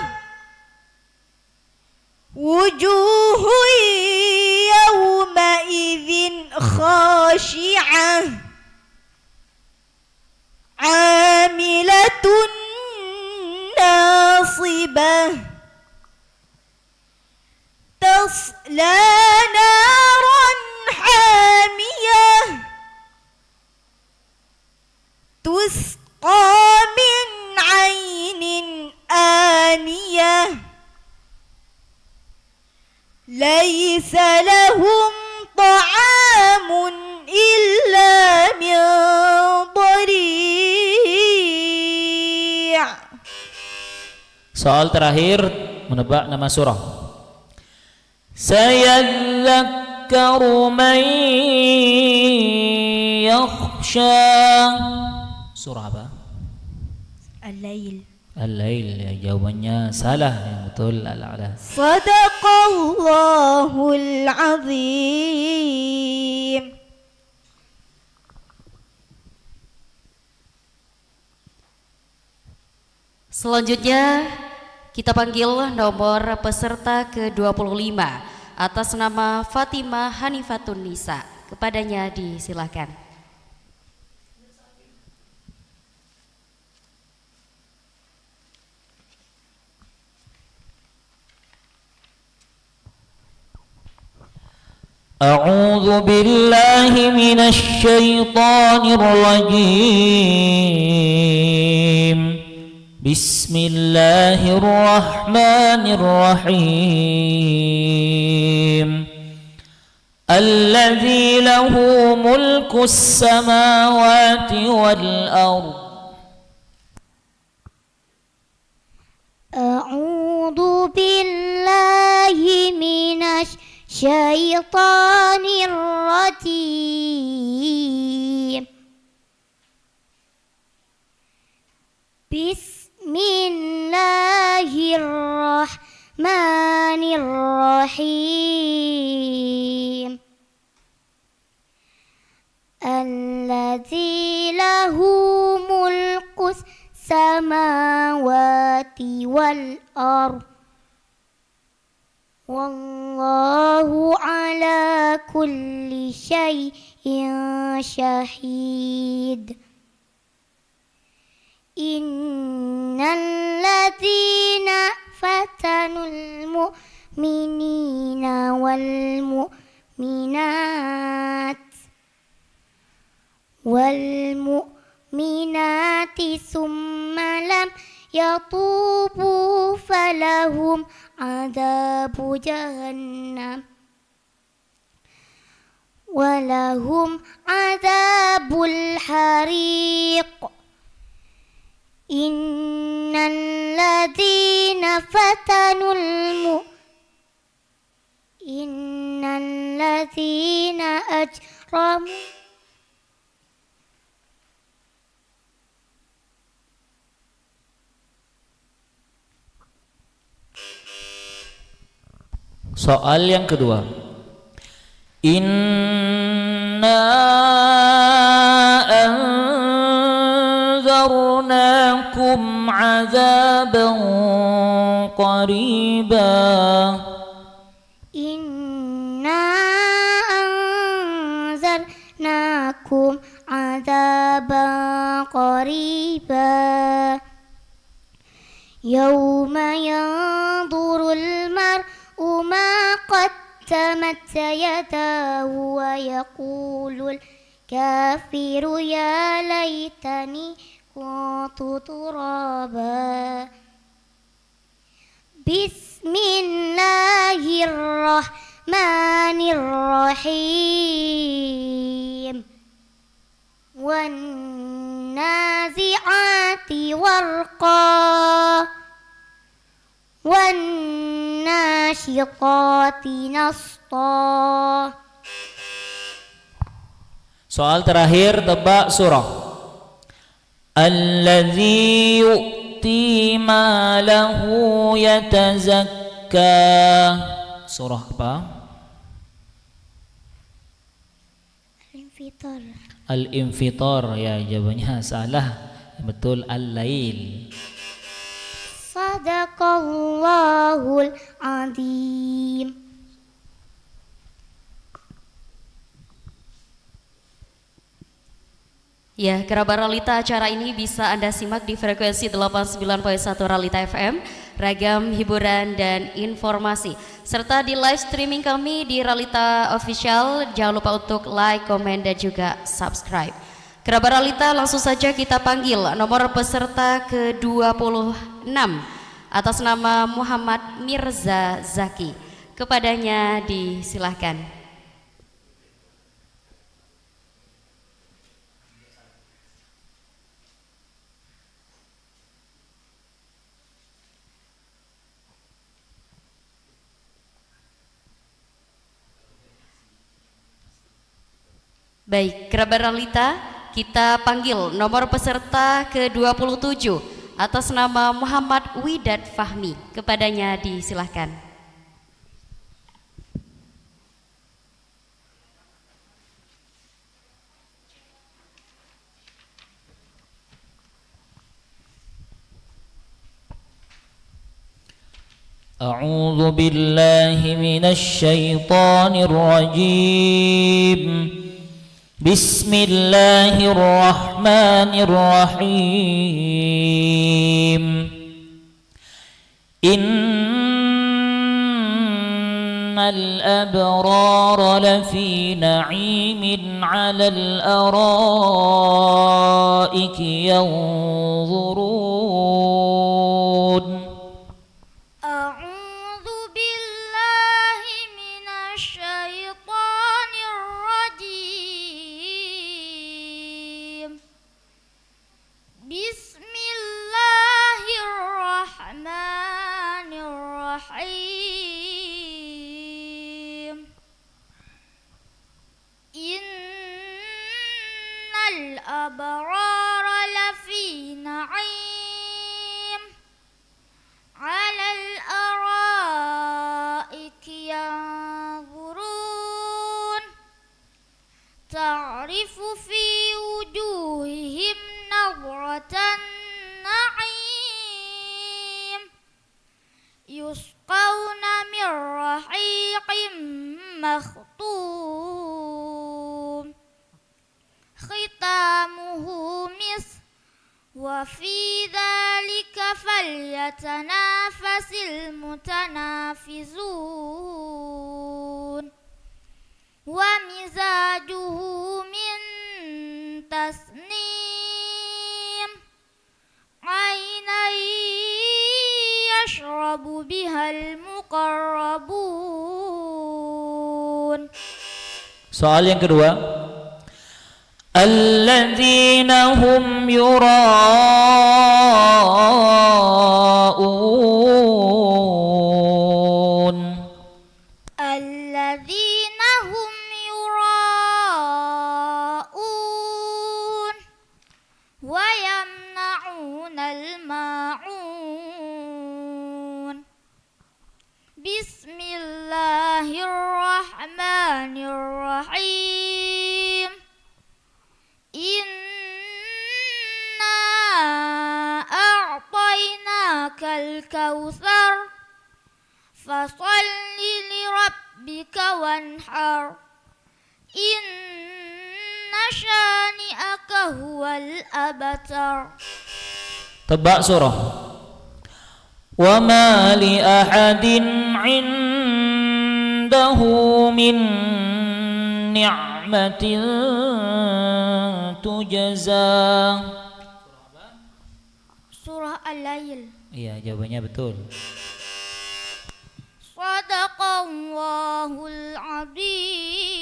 Wujuhun yawma idzin khashi'ah. Amilatun ناصبة تصلى نارا حامية تسقى من عين آنية ليس لهم طعام إلا من ضريع. Soal terakhir, menebak nama surah. Sayadzakkaru man yakhsha. Surah apa? Al-Lail. Al-Lail. Ya, jawabannya salah, yang betul Al-A'la. Sadaqallahul azim. Selanjutnya kita panggil nomor peserta ke-25 atas nama Fatimah Hanifatun Nisa. Kepadanya disilakan. A'udzu billahi minasy syaithanir rajim. Bismillahirrahmanirrahim. Alladzi lahu mulkus samawati wal ardh. A'udzu billahi minasy syaitanir rajim. Bismillahirrahmanirrahim. Alladzi lahu mulkus samawati wal ardh. Wallahu ala kulli syai'in syahid. Innal ladzina fatanul mu'minina wal mu'minati summa lam yatubu falahum adzabu jahannam walahum adzabul hariq. Innal ladzina ajramu Soal yang kedua. Inna أنذرناكم عذابا قريبا إنا أنذرناكم عذابا قريبا يوم ينظر المرء ما قدمت يداه ويقول الكافر يا ليتني كنت ترابا بسم الله الرحمن الرحيم والنازعات غرقا والناشطات نشطا. Soal terakhir, tebak surah. Allazi yu'ti malahu yatazakka. Surah apa? Al-Infitar. Al-Infitar, ya jawabannya salah. Betul, Al-Lail. Sadaqallahul Azim. Ya, kerabat Ralita, acara ini bisa Anda simak di frekuensi 89.1 Ralita FM, ragam hiburan dan informasi. Serta di live streaming kami di Ralita Official, jangan lupa untuk like, komen, dan juga subscribe. Kerabat Ralita, langsung saja kita panggil nomor peserta ke-26 atas nama Muhammad Mirza Zaki. Kepadanya disilahkan. Baik, kerabat Ralita, kita panggil nomor peserta ke-27 atas nama Muhammad Widad Fahmi. Kepadanya disilahkan. A'udzu billahi minasy syaithanir rajim. Bismillahirrahmanirrahim. Innal abrara lafi na'imin 'alal araiki yanzurun. A'udzu billahi minasy syaithanir rajim. Bismillahirrahmanirrahim. Innal abrara lafi na'im 'alal araiki yanzurun. Ta'rifu fi wujuhihim nadratan na'im. Yusqawna min rahiqin makhtum. Khitamuhu misk. Wa fi dzalika falyatanafasil mutanafizun. Wa mizajuhu min tasnim. Ainan yashrabu bihal muqarrabun. Soal yang kedua. Alladzina hum yura'un. Alladzina hum yura'un wa yamna'unal ma'un. Bismillahirrahmanirrahim. Inna والأبتر. Tebak surah. Wa ma li ahadin 'indahu min ni'matin tujza. Surah Al-Lail. Iya, jawabannya betul. Sadaqallahul Azim.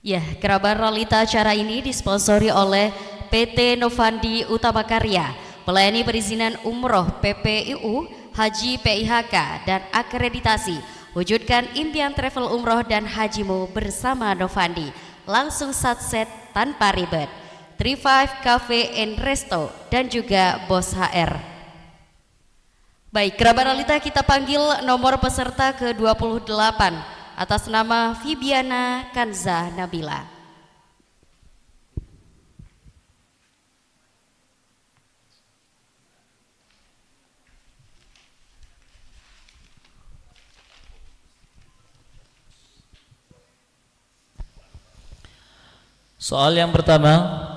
Ya, kerabat realita acara ini disponsori oleh PT Novandi Utama Karya, melayani perizinan umroh PPIU, haji PIHK, dan akreditasi. Wujudkan impian travel umroh dan hajimu bersama Novandi. Langsung satset tanpa ribet. 35 Cafe and Resto dan juga Bos HR. Baik, kerabat realita, kita panggil nomor peserta ke-28 atas nama Fibiana Kanza Nabila. Soal yang pertama,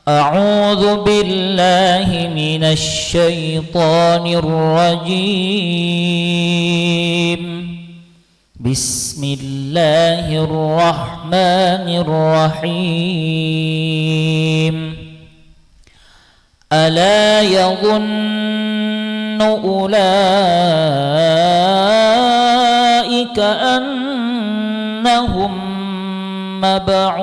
A'udzu billahi minasy syaithanir rajim. Bismillahirrahmanirrahim. Ala yadhunnu ulaika annahum mab'usun.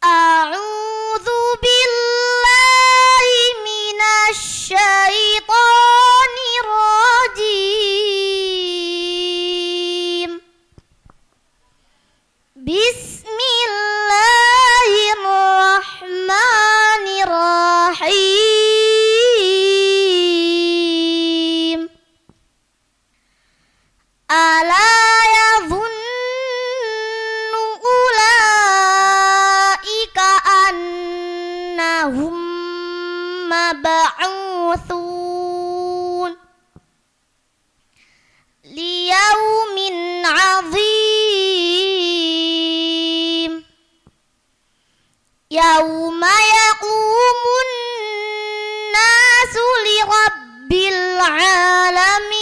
A'udzu billahi minasy syaithanir rajim. Bismillahirrahmanirrahim. Ala yadhunnu ulaika annahum mab'uthun liyaumin 'adzim yauma yaqumun nasu lirabbil 'alamin.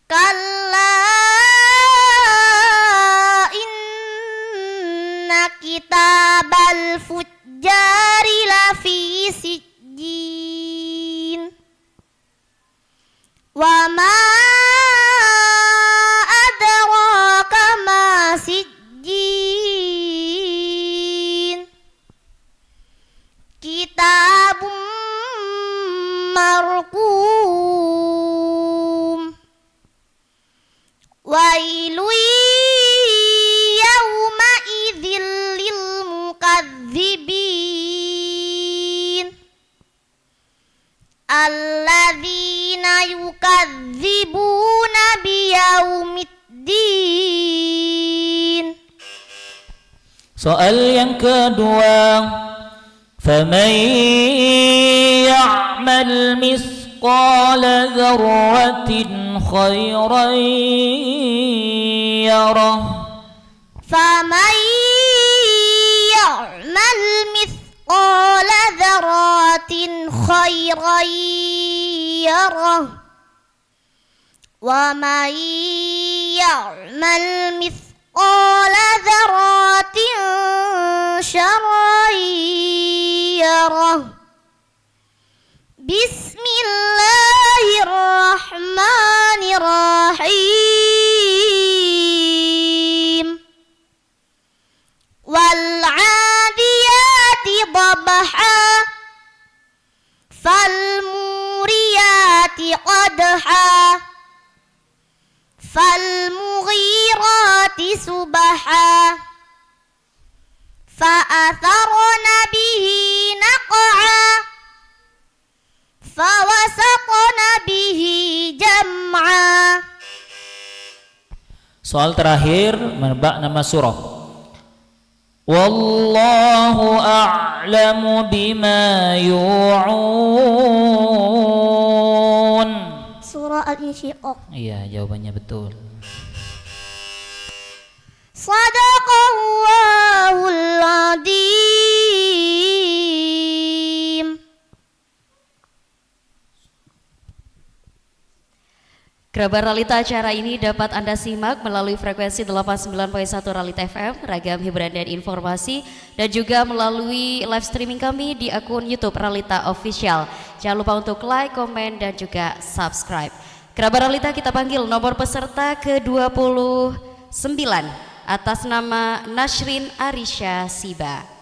Kalla inna kitabal fujjari lafi sijjin. Wa ma adraka ma sijjin. Kitabum marqum. Wailu yawma idzil lil mukadzibin alladzina yukadzibuna biyaumiddin. Soal yang kedua, faman ya'mal misqala dzarratin khairan yarah. Faman ya'mal mithqala dzarratin khairan yarah. Wa man ya'mal mithqala dzarratin syarran yarah. Bismillahirrahmanirrahim. Wal 'adiyati dhabha. Fal muriyati qadha. Fal mughirati subha. Fa atharna bihi naq'a. Fawasaqna bihi jam'a. Soal terakhir, menebak nama surah. Wallahu a'lamu bima yu'un. surah Al-Insyiqaq. Iya, jawabannya betul. Shadaqallahul Adzim. Kerabat Ralita, acara ini dapat Anda simak melalui frekuensi 89.1 Ralita FM, ragam hiburan dan informasi, dan juga melalui live streaming kami di akun YouTube Ralita Official. Jangan lupa untuk like, komen, dan juga subscribe. Kerabat Ralita, kita panggil nomor peserta ke-29 atas nama Nasrin Arisha Siba.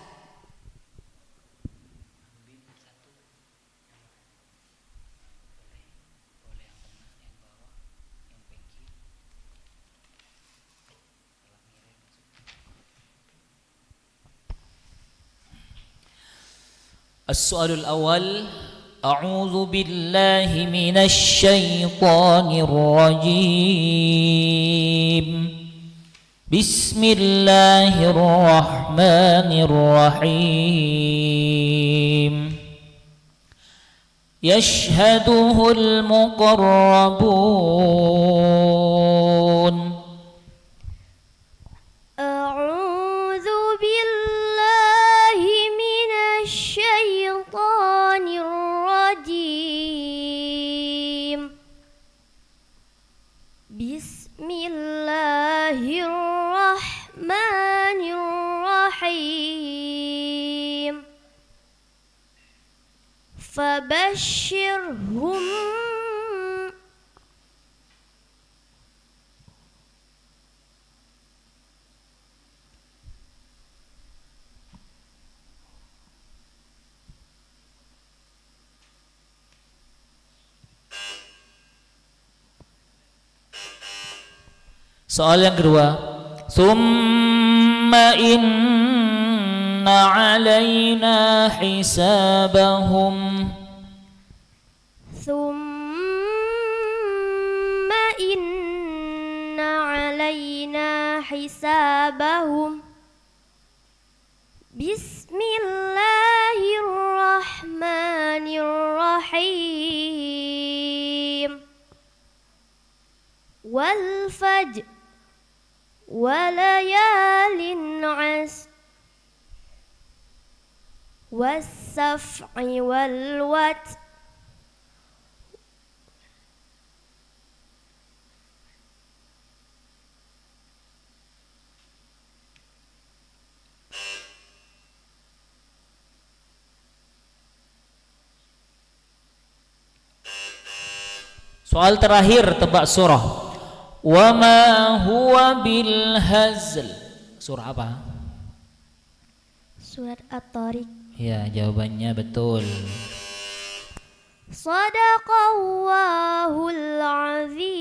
السؤال الأول أعوذ بالله من الشيطان الرجيم بسم الله الرحمن الرحيم يشهده المقربون أعوذ بالله من الشيطان الرجيم بسم الله الرحمن الرحيم فبشرهم Soal yang kedua, Summa inna alaina hisabahum. Thumma inna alaina hisabahum. Bismillahirrahmanirrahim. Wal fajr walayalin as was-saf'i wal wat. Soal terakhir, tebak surah. Wa ma huwa bil hazl. Surah apa? Surat At-Tariq. Ya, jawabannya betul. Shadaqallahul azim.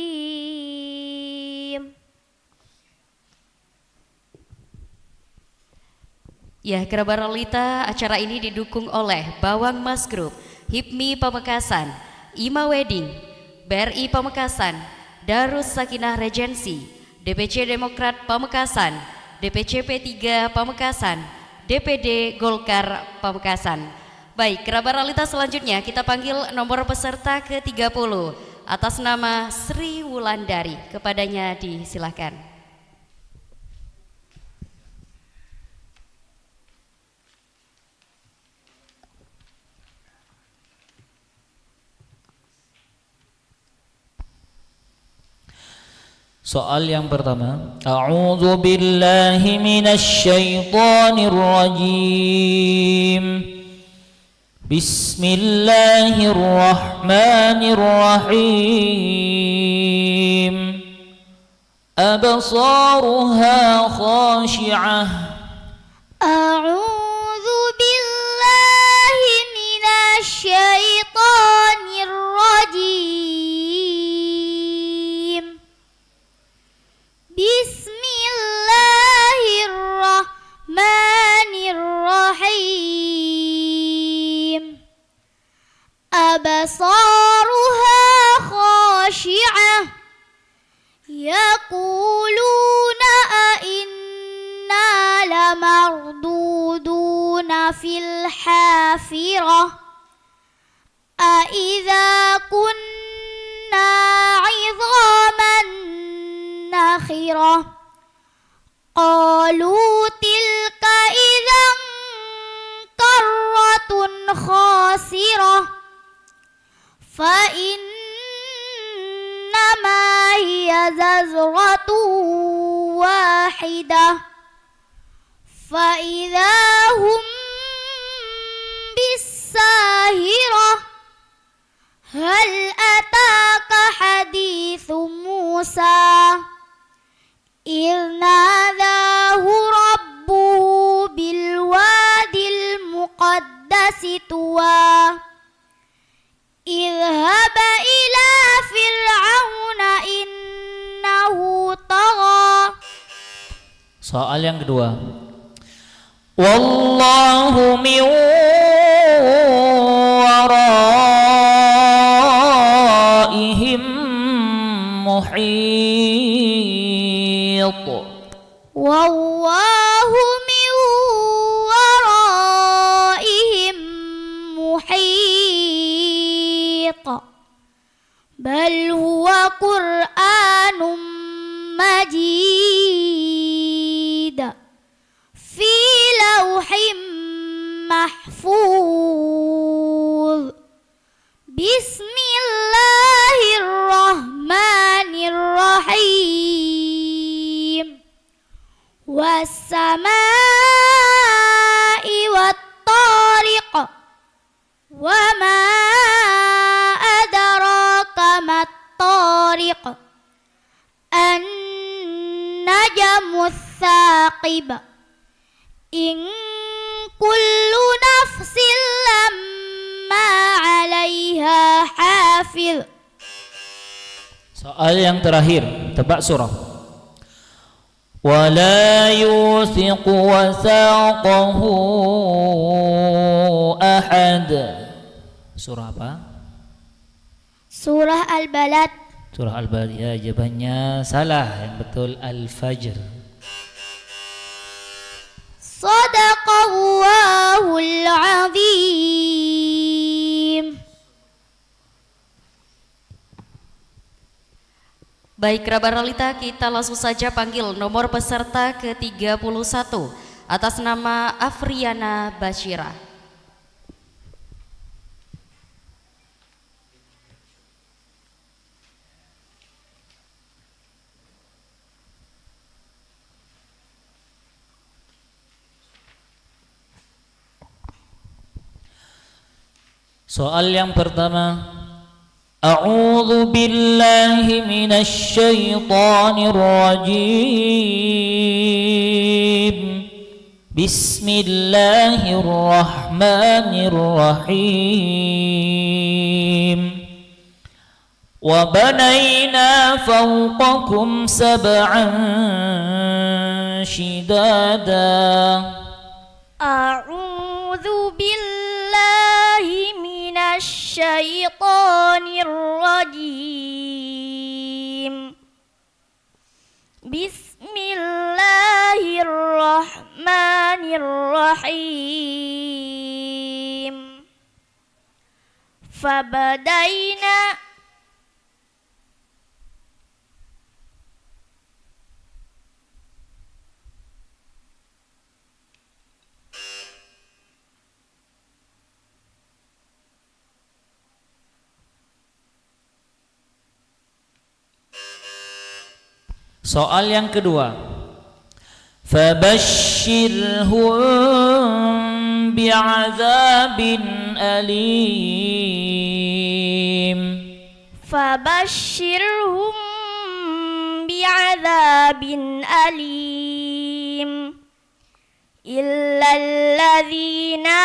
Ya, kerabat Ralita, acara ini didukung oleh Bawang Mas Group, HIPMI Pamekasan, IMA Wedding, BRI Pamekasan, Darus Sakinah Regency, DPC Demokrat Pamekasan, DPC P3 Pamekasan, DPD Golkar Pamekasan. Baik, kerabat Ralita, selanjutnya kita panggil nomor peserta ke-30 atas nama Sri Wulandari. Kepadanya disilahkan. Soal yang pertama, A'udzu billahi minasy syaithanir rajim. Bismillahirrahmanirrahim. Absaruha khashi'ah. A'udzu billahi minasy syaithanir rajim. Bismillahirrahmanirrahim. Absaruha khashi'ah. Yaquluna inna lamarduduna fil hafirah. Aidza kunna الآخرة قالوا تلك إذا كرة خاسرة فإنما هي زجرة واحدة فإذا هم بالساهرة هل أتاك حديث موسى إذ ناداه ربه بالوادي المقدس طوى اذهب إلى فرعون إنه طغى. Soal yang kedua. Wallahu min waraihim muhit. Wallahu min waraihim muhit. Bal huwa Qur'anun majid fi lawhim mahfuz. Bismillahirrahmanirrahim. Was-samaa'i wat-tariq. Wa ma adraka mat-tariq. An-najmu ats-tsaqib. In kullu nafsin lamma 'alaiha hafiz. Soal yang terakhir, tebak surah. Wala yuthiqu wasaqahu ahad. Surah apa? Surah Al-Balad. Surah Al-Balad. Ya, jawabannya salah. Yang betul Al-Fajr. Sadaqallahul azim. Baik kerabat realita, kita langsung saja panggil nomor peserta ke-31 atas nama Afriana Bashira. Soal yang pertama. A'udzu billahi minasy syaithanir rajim. Bismillahirrahmanirrahim. Wa banayna fawqakum sab'an shidada. A'udzu billahi minasy syaitonir rajim. Bismillahirrahmanirrahim. Fabadaina Soal yang kedua. Fabashshirhum bi'adzabin alim. Fabashshirhum bi'adzabin alim. Illalladzina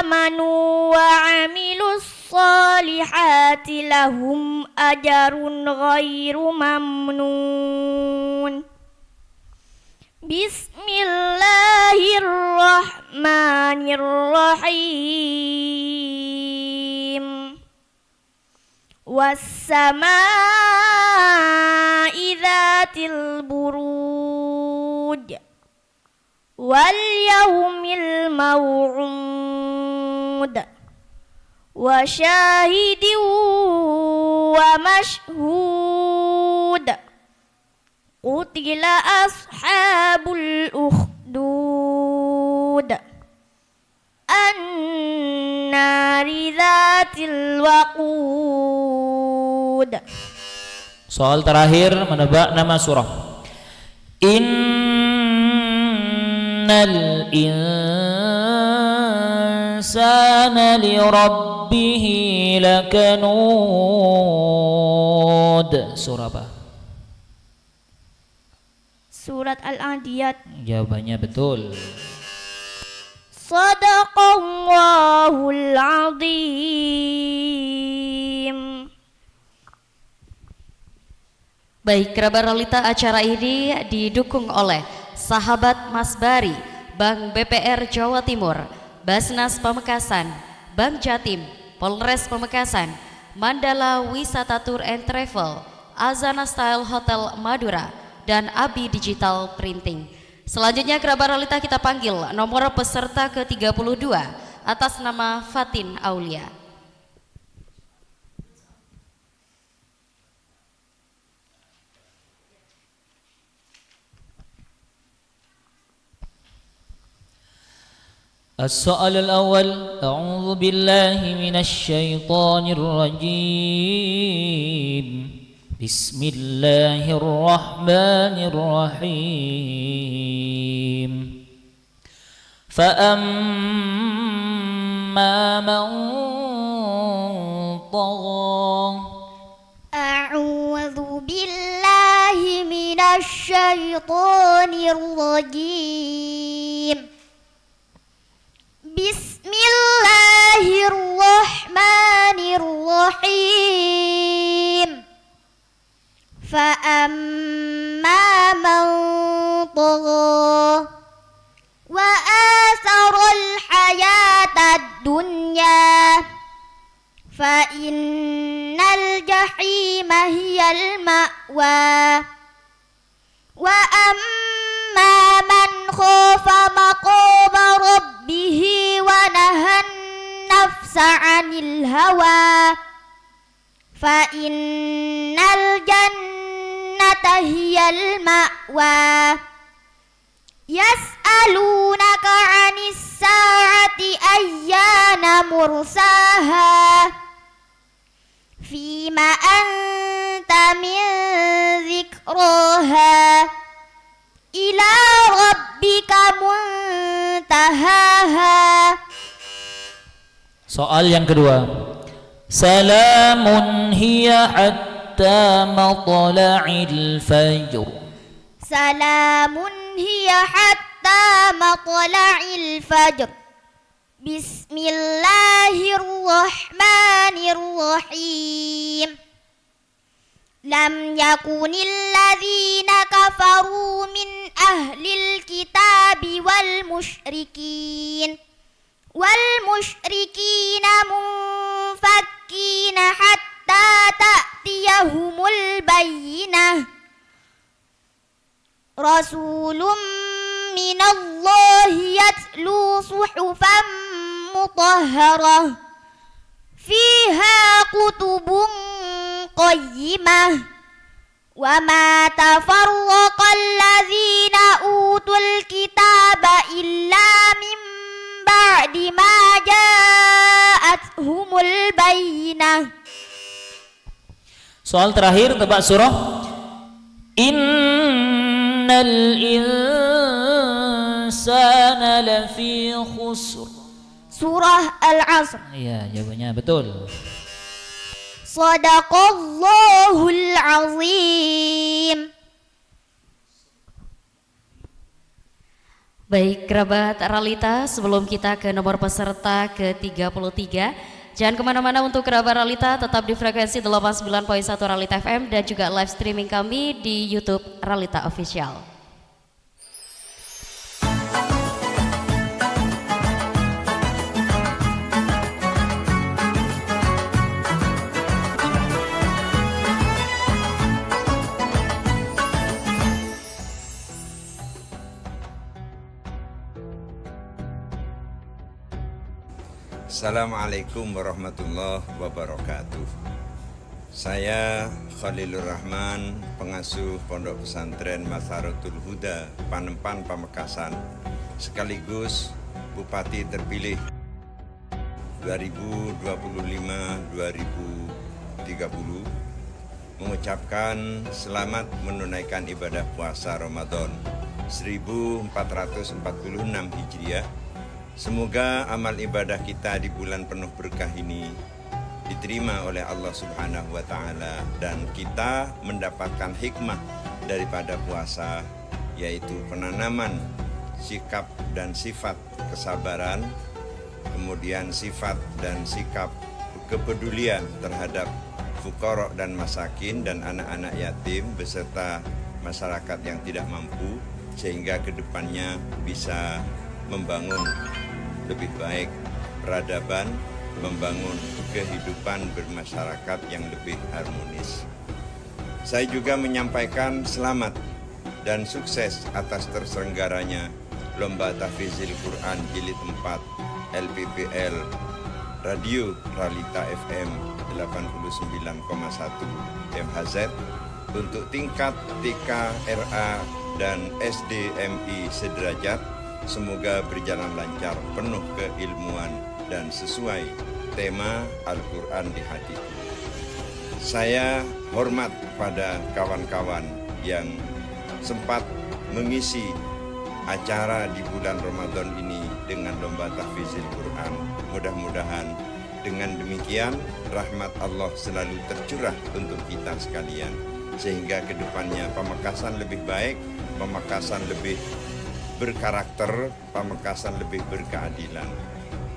amanu wa 'amilus salihati lahum ajrun ghairu mamnun. Bismillahirrahmanirrahim. Was-samaa'i dzatil buruj wal yaumil maw'ud wa syahidin wa mashhud. قتل أصحاب الأخدود النار ذات الوقود. Soal terakhir menebak nama surah. Innal insana li rabbihi lakanud. Surah apa? Surat Al-Adiyat. Jawabannya betul. Sadaqallahul azim. Baik, kerabat realita, acara ini didukung oleh Sahabat Mas Bari, Bank BPR Jawa Timur, Basnas Pamekasan, Bank Jatim, Polres Pamekasan, Mandala Wisata Tour and Travel, Azana Style Hotel Madura, dan Abi Digital Printing. Selanjutnya kerabat realita kita panggil nomor peserta ke-32 atas nama Fatin Aulia. السؤال الأول أعوذ بالله من الشيطان الرجيم بسم الله الرحمن الرحيم فأما من طغى أعوذ بالله من الشيطان الرجيم بسم الله الرحمن الرحيم فأما من طغى وآثر الحياة الدنيا فإن الجحيم هي المأوى وأما من خاف مقام ربه ونهى النفس عن الهوى فإن الجنة هي المأوى يسألونك عن الساعة أيان مرساها فيما أنت من ذكراها إلى ربك منتهاها. Soal yang kedua. Salamun hiya hatta matla'il fajr. Salamun hiya hatta matla'il fajr. Bismillahirrahmanirrahim. Lam yakunil ladzina kafaru min ahlil kitabi wal musyrikina munfakkina hatta ta'tiyahumul bayyinah. Rasulun minallahi yatlu suhufan mutahharah fiha kutubun qayyimah wa ma tafarraqal ladzina utul kitaba illa min ba'di ma ja'athumul bayyinah. Soal terakhir tebak surah. Innal insana lafi khusr. Surah Al-Asr. Iya, jawabannya betul. Sadaqallahul azim. Baik, kerabat realita, sebelum kita ke nomor peserta ke-33, jangan kemana-mana untuk kerabat realita, tetap di frekuensi 89.1 Realita FM dan juga live streaming kami di YouTube Realita Official. Assalamualaikum warahmatullahi wabarakatuh. Saya Khalilur Rahman, pengasuh Pondok Pesantren Masaratul Huda, Panempan, Pamekasan, sekaligus Bupati terpilih 2025-2030, mengucapkan selamat menunaikan ibadah puasa Ramadan 1446 Hijriah. Semoga amal ibadah kita di bulan penuh berkah ini diterima oleh Allah Subhanahu wa Ta'ala, dan kita mendapatkan hikmah daripada puasa, yaitu penanaman sikap dan sifat kesabaran, kemudian sifat dan sikap kepedulian terhadap fuqara dan masakin dan anak-anak yatim beserta masyarakat yang tidak mampu, sehingga kedepannya bisa membangun lebih baik peradaban, membangun kehidupan bermasyarakat yang lebih harmonis. Saya juga menyampaikan selamat dan sukses atas terselenggaranya Lomba Tahfizil Quran Jilid 4 LPPL Radio Realita FM 89,1 MHZ untuk tingkat TK, RA, dan SDMI sederajat. Semoga berjalan lancar, penuh keilmuan, dan sesuai tema Al-Quran di hatiku. Saya hormat pada kawan-kawan yang sempat mengisi acara di bulan Ramadan ini dengan lomba tahfizil Quran. Mudah-mudahan dengan demikian rahmat Allah selalu tercurah untuk kita sekalian, sehingga kedepannya Pamekasan lebih baik, Pamekasan lebih berkarakter, Pamekasan lebih berkeadilan.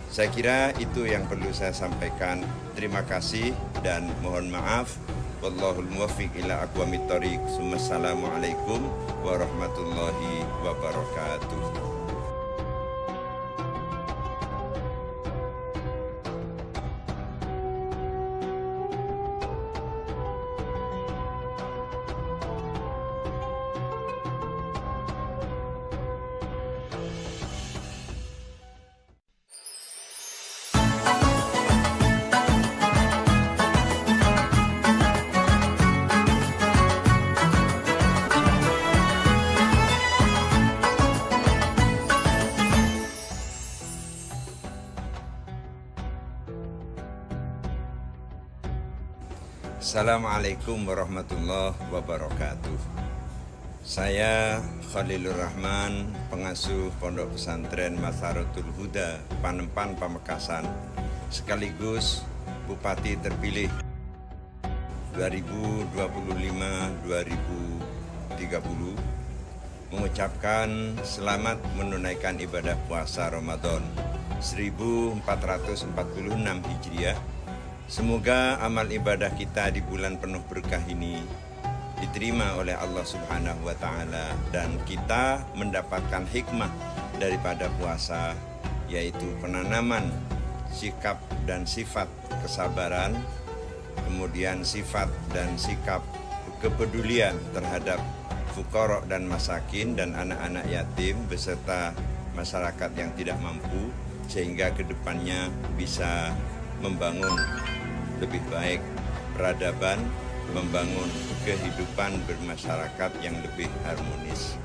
Saya kira itu yang perlu saya sampaikan. Terima kasih dan mohon maaf. Wallahul muwaffiq ila aqwamit thoriq. Assalamualaikum warahmatullahi wabarakatuh. Assalamualaikum warahmatullahi wabarakatuh. Saya Khalilur Rahman, pengasuh Pondok Pesantren Masaratul Huda, Panempan, Pamekasan, sekaligus Bupati terpilih 2025-2030, mengucapkan selamat menunaikan ibadah puasa Ramadan 1446 Hijriah. Semoga amal ibadah kita di bulan penuh berkah ini diterima oleh Allah Subhanahu wa Ta'ala, dan kita mendapatkan hikmah daripada puasa, yaitu penanaman sikap dan sifat kesabaran, kemudian sifat dan sikap kepedulian terhadap fuqara dan masakin dan anak-anak yatim beserta masyarakat yang tidak mampu, sehingga kedepannya bisa membangun lebih baik peradaban, membangun kehidupan bermasyarakat yang lebih harmonis.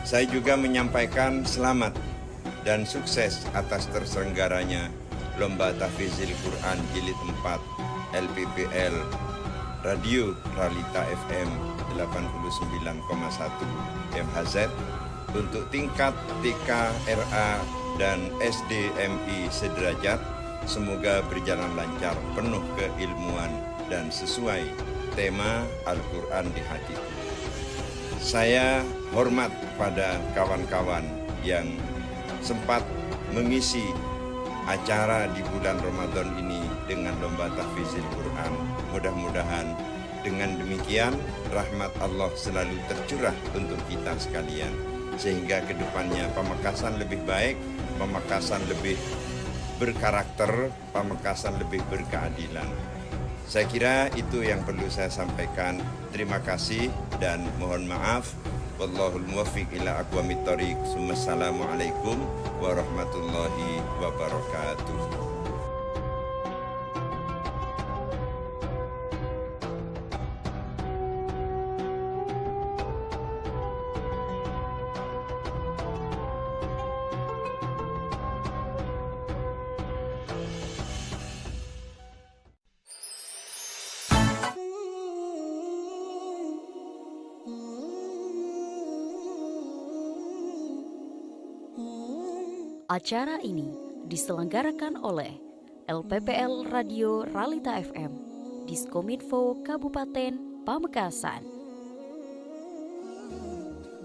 Saya juga menyampaikan selamat dan sukses atas terselenggaranya Lomba Tahfizil Quran Jilid 4 LPPL Radio Realita FM 89,1 MHZ untuk tingkat TK, RA, dan SDMI sederajat. Semoga berjalan lancar, penuh keilmuan, dan sesuai tema Al-Quran di hatiku. Saya hormat pada kawan-kawan yang sempat mengisi acara di bulan Ramadan ini dengan lomba tahfizil Quran. Mudah-mudahan dengan demikian rahmat Allah selalu tercurah untuk kita sekalian, sehingga kedepannya Pamekasan lebih baik, Pamekasan lebih berkarakter, Pamekasan lebih berkeadilan. Saya kira itu yang perlu saya sampaikan. Terima kasih dan mohon maaf. Wallahul muwaffiq ila aqwamit thoriq. Assalamualaikum warahmatullahi wabarakatuh. Acara ini diselenggarakan oleh LPPL Radio Ralita FM, Diskominfo Kabupaten Pamekasan.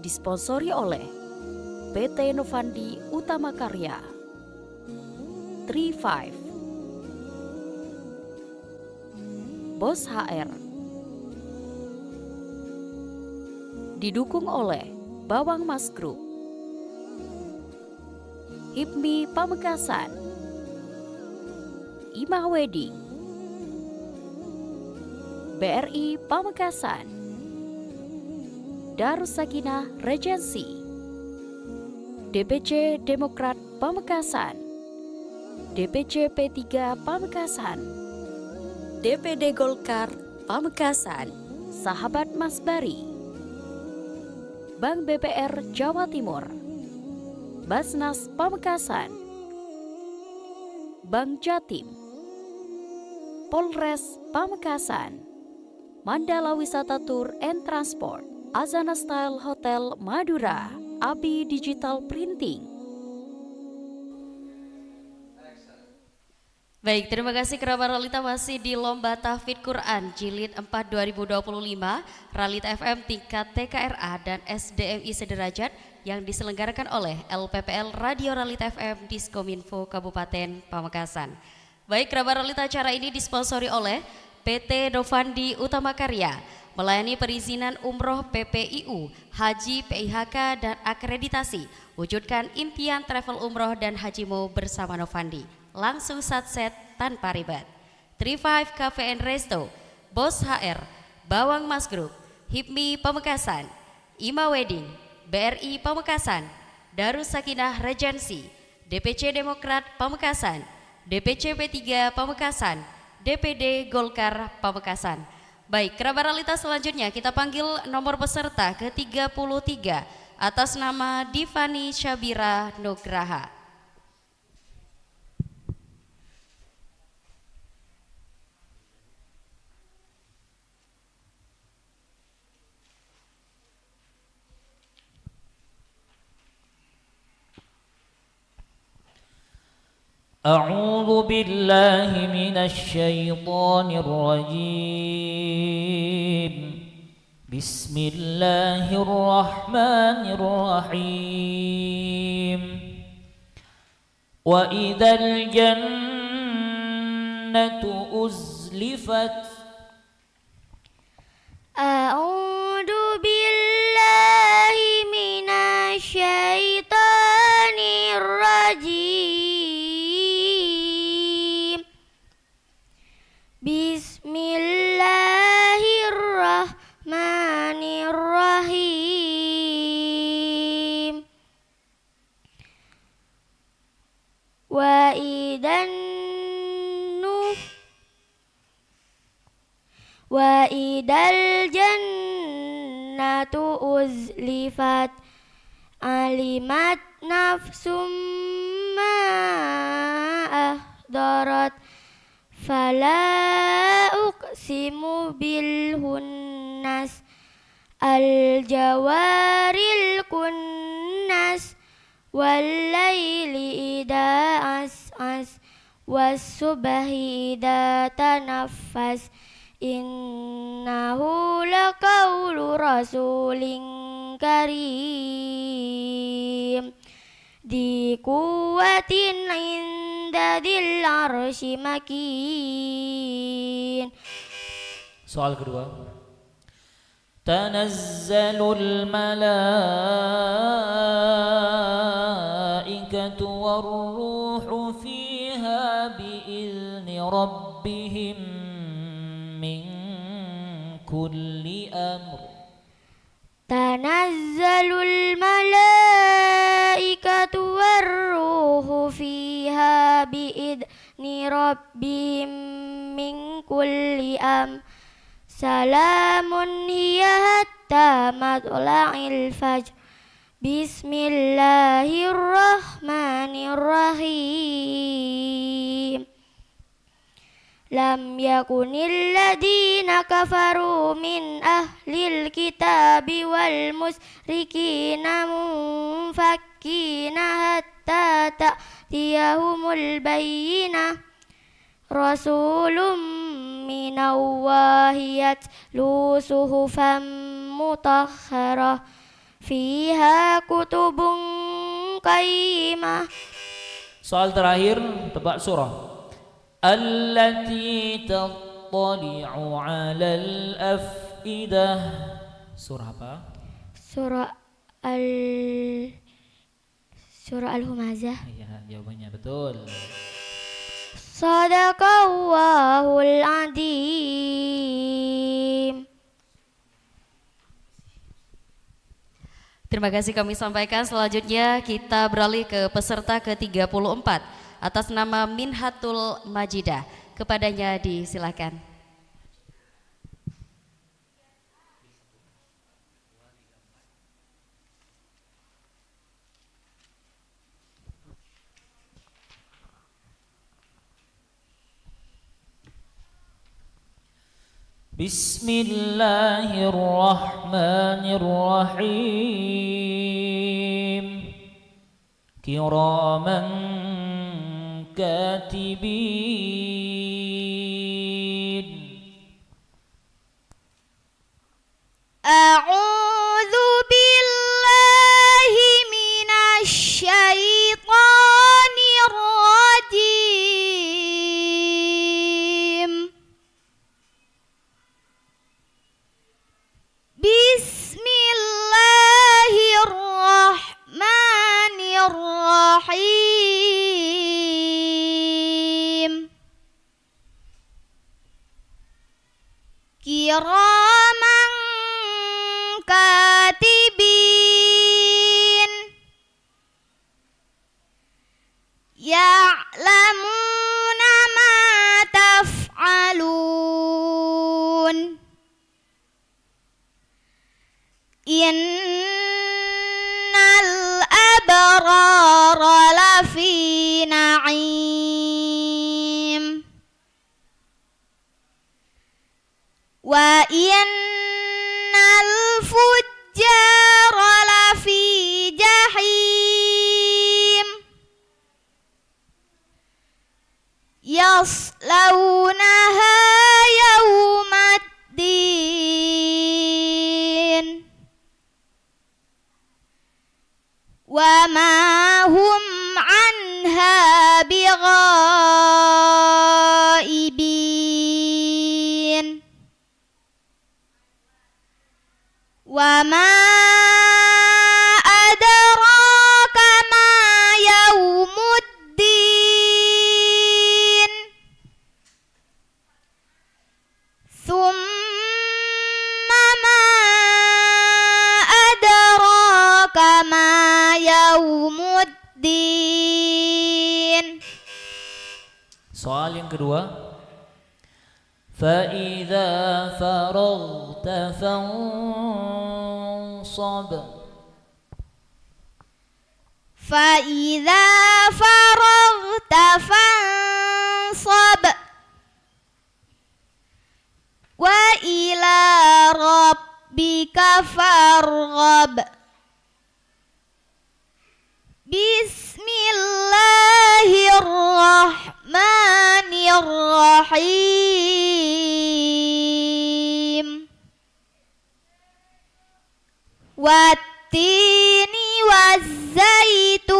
Disponsori oleh PT Novandi Utama Karya, 35, Bos HR. Didukung oleh Bawang Mas Group, HIPMI Pamekasan, Imah Wedding, BRI Pamekasan, Darus Sakinah Regency, DPC Demokrat Pamekasan, DPC P3 Pamekasan, DPD Golkar Pamekasan, Sahabat Mas Bari, Bank BPR Jawa Timur, Basnas Pamekasan, Bank Jatim, Polres Pamekasan, Mandala Wisata Tour and Transport, Azana Style Hotel Madura, Abi Digital Printing. Baik, terima kasih kerabat Ralita, masih di Lomba Tahfidz Quran Jilid 4 2025 Ralita FM tingkat TKRA dan SDMI sederajat yang diselenggarakan oleh LPPL Radio Ralita FM Diskominfo Kabupaten Pamekasan. Baik kerabat Ralita, acara ini disponsori oleh PT Novandi Utama Karya, melayani perizinan umroh PPIU, haji PIHK dan akreditasi. Wujudkan impian travel umroh dan hajimu bersama Novandi. Langsung satset tanpa ribet. 35 Cafe and Resto, Bos HR, Bawang Mas Group, HIPMI Pamekasan, Imah Wedding, BRI Pamekasan, Darus Sakinah Regency, DPC Demokrat Pamekasan, DPC P3 Pamekasan, DPD Golkar Pamekasan. Baik, kerabat Ralita, selanjutnya kita panggil nomor peserta ke-33 atas nama Divani Syabira Nugraha. أعوذ بالله من الشيطان الرجيم بسم الله الرحمن الرحيم وإذا الجنة أزلفت أعوذ بالله من الشيطان الرجيم Bismillahirrahmanirrahim. Wa idal jannatu uzlifat alimat nafsum ma ahdarat fala uqsimu bil hunnas al jawaril kunnas wal laili idha as'as was subhi idha tanaffas innahu laqawlu rasulin karim di kuwatin inda dil arsy makin. Soal kedua. Tanazzalul malaikatu warruhu fiha biizni rabbihim min kulli amr. Tanazzalul malaikatu warruhu fiha biidni rabbihim min kulli amr. Salamun hiya hatta matla'il fajr. Bismillahirrahmanirrahim. Lam yakunil ladina kafaru min ahlil kitabi wal musrikina munfakkina hatta حتى تأتيهم البينة رسول من الله يتلو صحفا مطهرة فيها كتب قيمة. Soal terakhir, tebak surah. Allati tattali'u 'alal afidah. Surah apa? Surah Al-Humazah. Ya, jawabannya betul. Sadaqallahul Adzim. Terima kasih kami sampaikan. Selanjutnya kita beralih ke peserta ke-34 atas nama Minhatul Majidah. Kepadanya disilakan. Bismillahirrahmanirrahim. Kiraman katibin. A'udzu billahi minasy syaithanir rajim. Bismillahirrahmanirrahim. Kiraman katibin ya'lamuna ma taf'alun. Innal abrara lafi na'im wa innal fujjara lafi jahim yaslaunaha yawmaddin wa ma hum anha bighaibin wa ma adraka ma yaumuddin thumma ma adraka ma yaumuddin. Soal yang kedua. فَإِذَا فَرَغْتَ فَانصَبْ. فَإِذَا فَرَغْتَ فَانصَبْ وَإِلَى رَبِّكَ فَارْغَب. Bismillahirrahmanirrahim. Wattini wazzaitun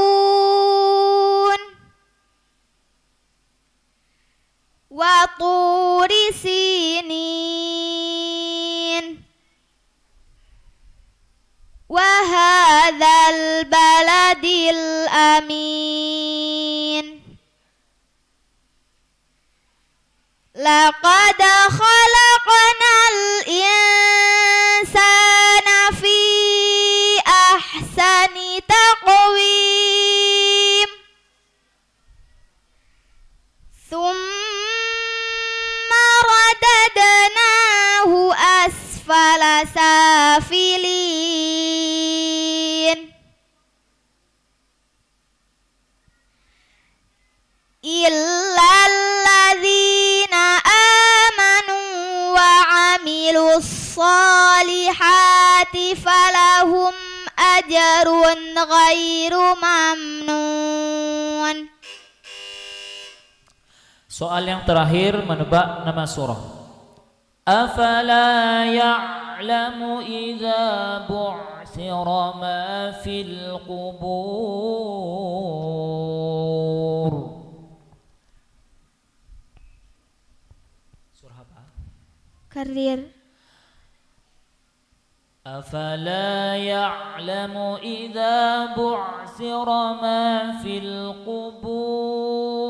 wa turi sinin wa hadzal baladil amin. Laqad khalaqnal insana fi ahsani taqwim. Thumma radadnahu asfala safilin. Illal ladzina amanu wa amilus solihati falahum أجر غير ممنون. Soal yang terakhir menebak nama surah. Afala ya'lamu idza bu'thira ma fil qubur. Surah apa? Karir. Afala ya'lamu idza bu'thira ma fil qubur.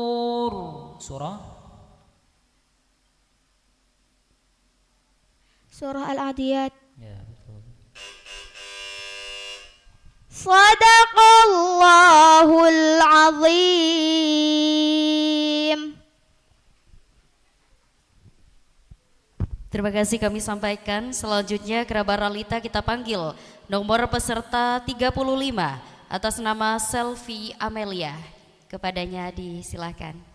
Surah Surah Al-Adiyat. ya, betul. Sadaqallahul azim. Terima kasih kami sampaikan. Selanjutnya kerabat realita kita panggil nomor peserta 35 atas nama Selvi Amelia. Kepadanya disilakan.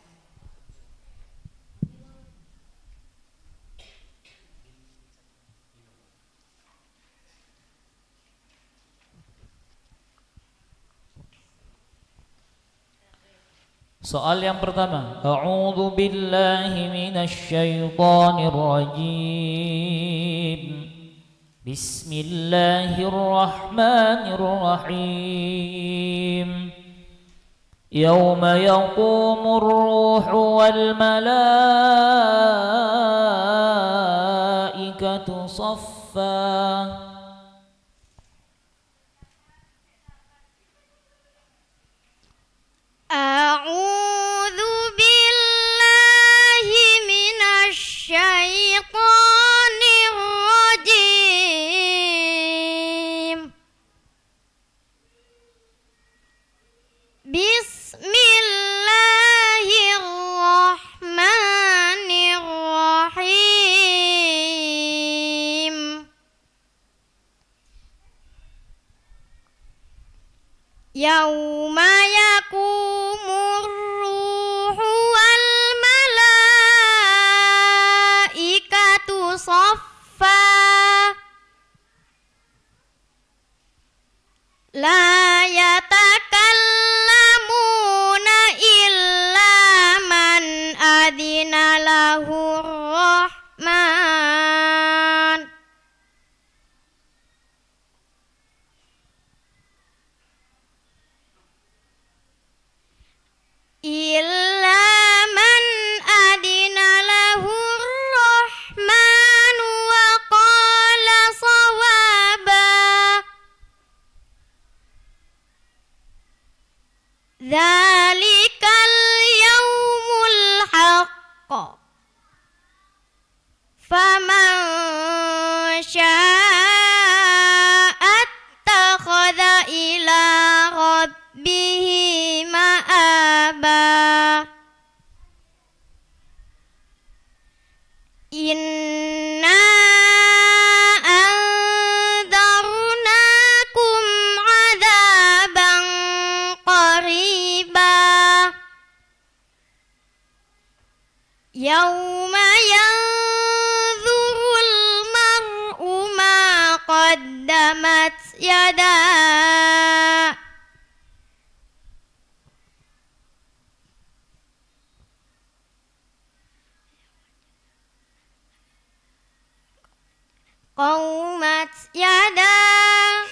Soal yang pertama, A'udzu billahi minasy syaithanir rajim. Bismillahirrahmanirrahim. Yauma yaqumur ruhu wal malaikatu saffa. A'udzu billahi minasy syaithanir rajim. Bismillahirrahmanirrahim. Yauma yakumur ruhu wal malaikatu saffa. La yatakallamuna illa man adina lahu rahman. Illa man adina lahu rahman wa qala sawaba. Dzalikal yaumul haqq. Faman syaa'a attakhadha ila rabbihi ma'aba. Inna anzarnakum adzaban qariba. Yauma yanzurul mar'u ma qaddamat yadah. Qaumat yadah.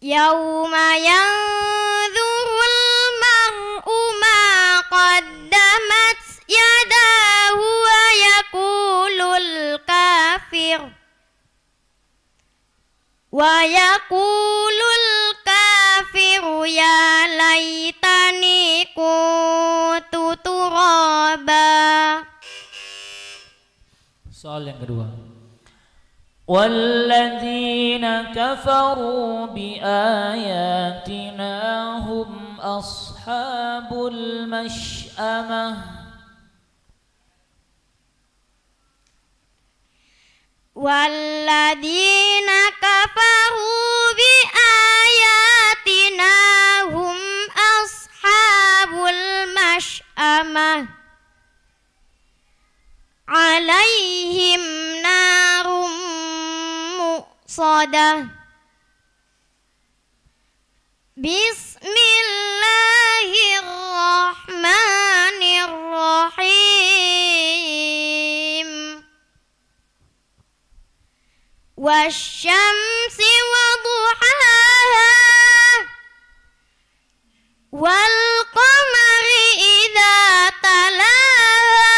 Yauma yanzurul mar'u ma qaddamat yadahu wa yaqulul kafir ya laitani kuntu turaba. Soal yang kedua. وَالَّذِينَ كَفَرُوا بِآيَاتِنَا هُمْ أَصْحَابُ الْمَشْأَمَةِ وَالَّذِينَ كَفَرُوا بِآيَاتِنَا هُمْ أَصْحَابُ الْمَشْأَمَةِ عَلَيْهِمْ نَارٌ إرادة بسم الله الرحمن الرحيم والشمس وضحاها والقمر إذا تلاها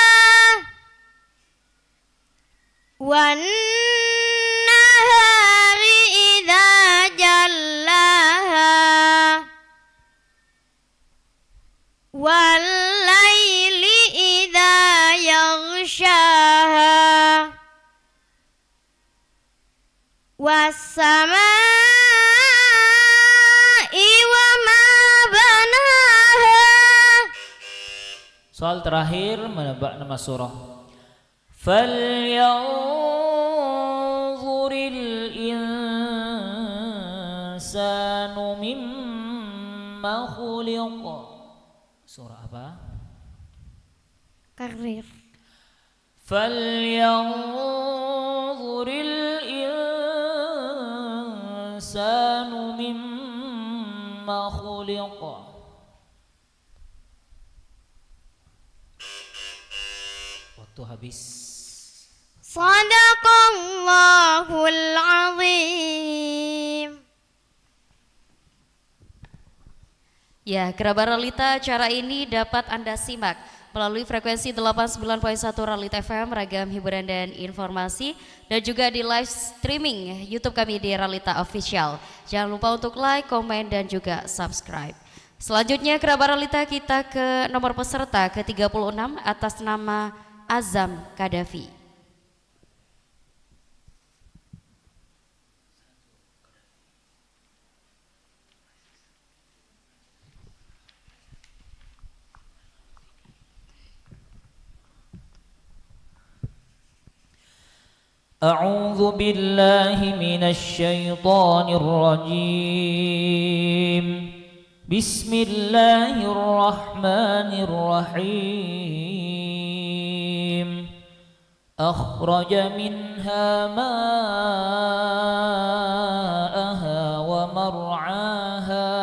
والنهار إذا جلاها والليل إذا يغشاها والسماء وما بناها. Soal terakhir menebak nama surah. Falyanzuril insanu mimma khuliqa. Surah apa? Karir. Falyanzuril insanu mimma khuliqa. Waktu habis. Sadaqallahul azim. Ya, kerabat Ralita, acara ini dapat Anda simak melalui frekuensi 89.1 Ralita FM, ragam hiburan dan informasi, dan juga di live streaming YouTube kami di Ralita Official. Jangan lupa untuk like, komen, dan juga subscribe. Selanjutnya kerabat Ralita, kita ke nomor peserta ke-36 atas nama Azam Kadafi. أعوذ بالله من الشيطان الرجيم بسم الله الرحمن الرحيم أخرج منها ماءها ومرعاها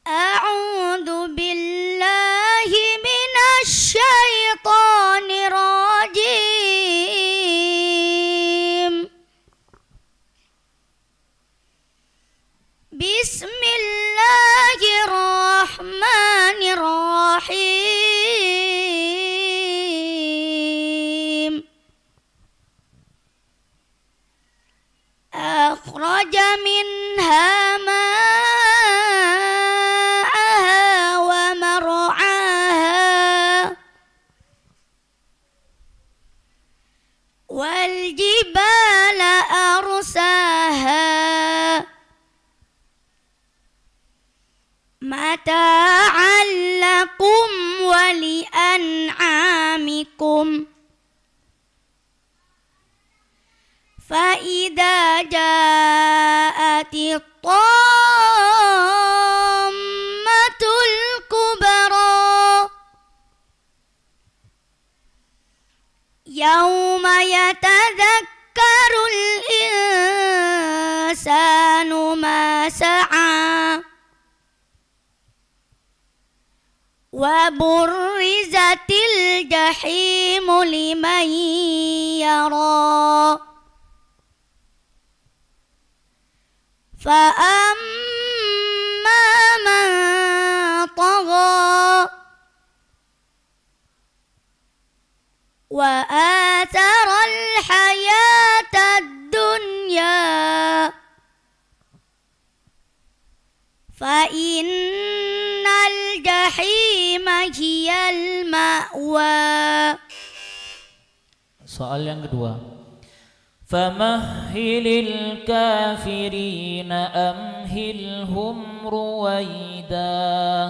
أعوذ بالله من الشيطان الرجيم بسم الله الرحمن الرحيم أخرج منها ماءها ومرعاها والجبال أرساها متاعا لكم ولأنعامكم فإذا جاءت الطامة الكبرى يوم يتذكر الإنسان ما سعى وبرزت الجحيم لمن يرى فأما من طغى وآثر الحياة الدنيا فإن الجحيم هي المأوى. Soal yang kedua. Famahhilil kafirina amhilhum ruwaida.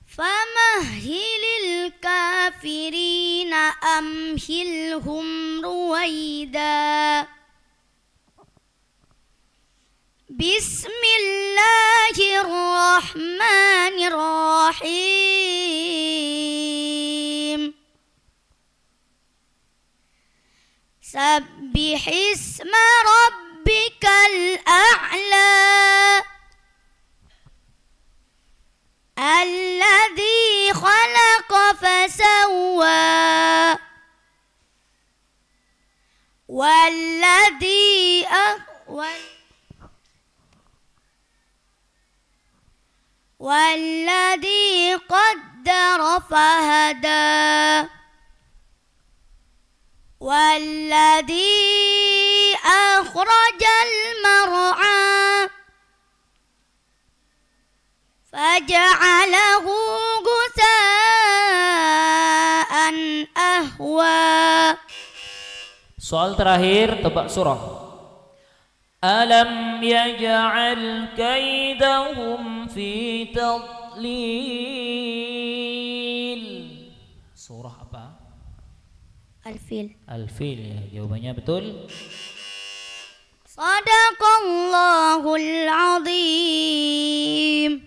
Famahhilil kafirina amhilhum ruwaida. Bismillahirrahmanirrahim. سبح اسم ربك الأعلى الذي خلق فسوى والذي قدر فهدى والذي أخرج المرعى فجعله غثاء أهوى. Soal terakhir, tebak surah. Alam yaj'al kaidahum fi tadlil. Surah apa? Al-Fil. Al-Fil, ya. Jawabannya betul. Sadaqallahul azim.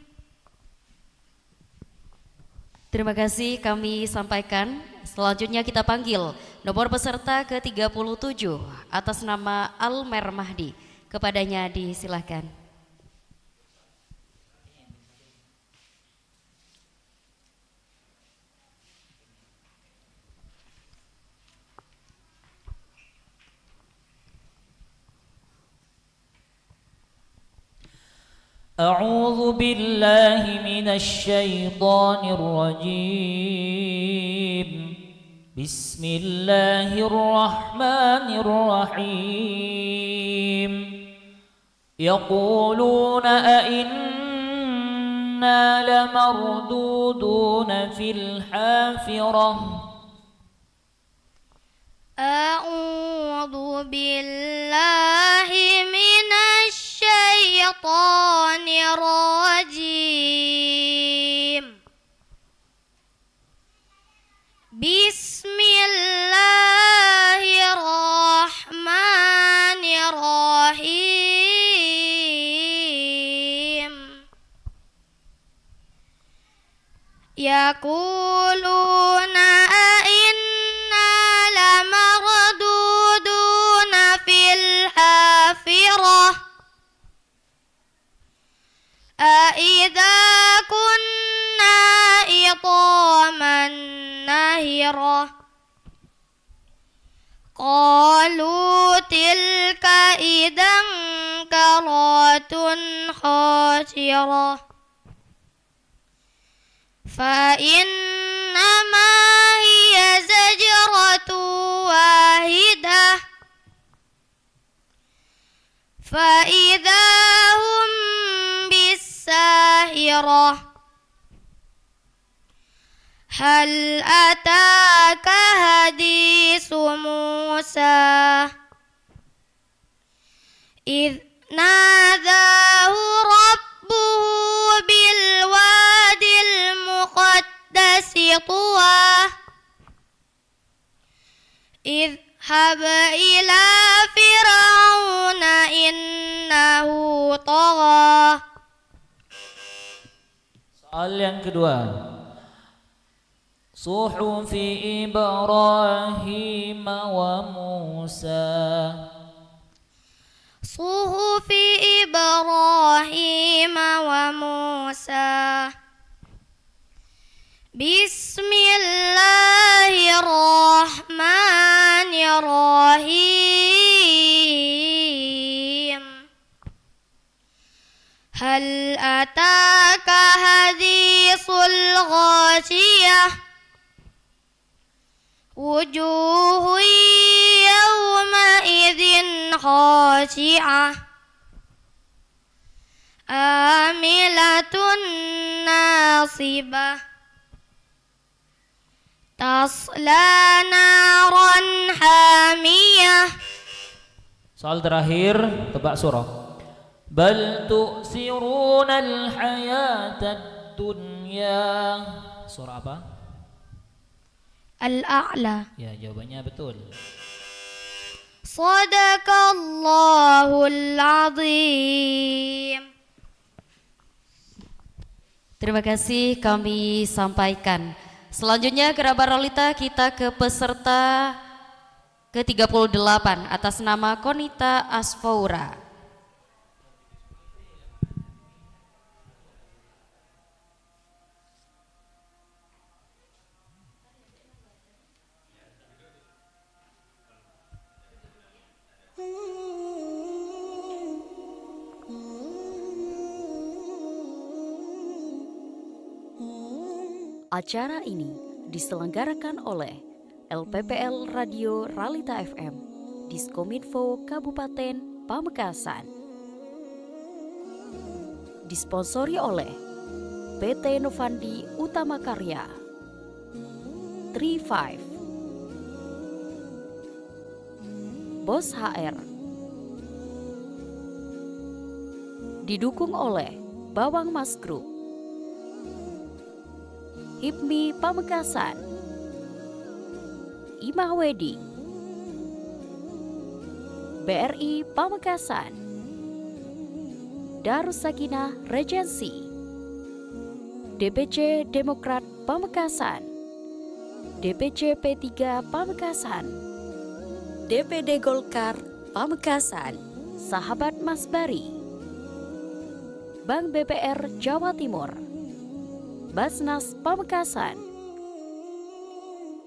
Terima kasih kami sampaikan. Selanjutnya kita panggil nomor peserta ke-37 atas nama Almer Mahdi. Kepadanya disilahkan. A'udzu billahi minasy syaithanir rajim. Bismillahirrahmanirrahim. Yaquluna a inna lamarduduna fil hafirah. A'udzu billahi minasy syaithanir rajim. Bismillahirrahmanirrahim. Yaquluna inna lamarduduna fil hafirah. Aidza kunna idhaman nahirah. Qalu tilka idzan karatun khasirah. Fa innama hiya zajratu wahidah. Fa idza hum bis-sahirah. Hal ataka hadisu Musa idh nadahu rabbuhu bil wadil muqaddasi tuwa idhhab ila fir'auna innahu tagha. Soal yang kedua. Suhufi Ibrahim wa Musa. Suhufi Ibrahim wa Musa. Bismillahirrahmanirrahim. Hal ataka hadisul ghashiyah. Wujuhu yawma idzin khashi'ah. Amilatun nasibah. Tasla naran hamiyah. Soal terakhir, tebak surah. Bal tu'sirunal hayatad dunya. Surah apa? Al-A'la. Ya, jawabannya betul. Sadaqallahul azim. Terima kasih kami sampaikan. Selanjutnya kerabat Rolita kita ke peserta ke-38 atas nama Konita Asfoura. Acara ini diselenggarakan oleh LPPL Radio Ralita FM, Diskominfo Kabupaten Pamekasan. Disponsori oleh PT Novandi Utama Karya, 35, Bos HR. Didukung oleh Bawang Mas Group, HIPMI Pamekasan, Imah Wedding, BRI Pamekasan, Darus Sakinah Regency, DPC Demokrat Pamekasan, DPC P3 Pamekasan, DPD Golkar Pamekasan, Sahabat Mas Bari, Bank BPR Jawa Timur, Basnas Pamekasan,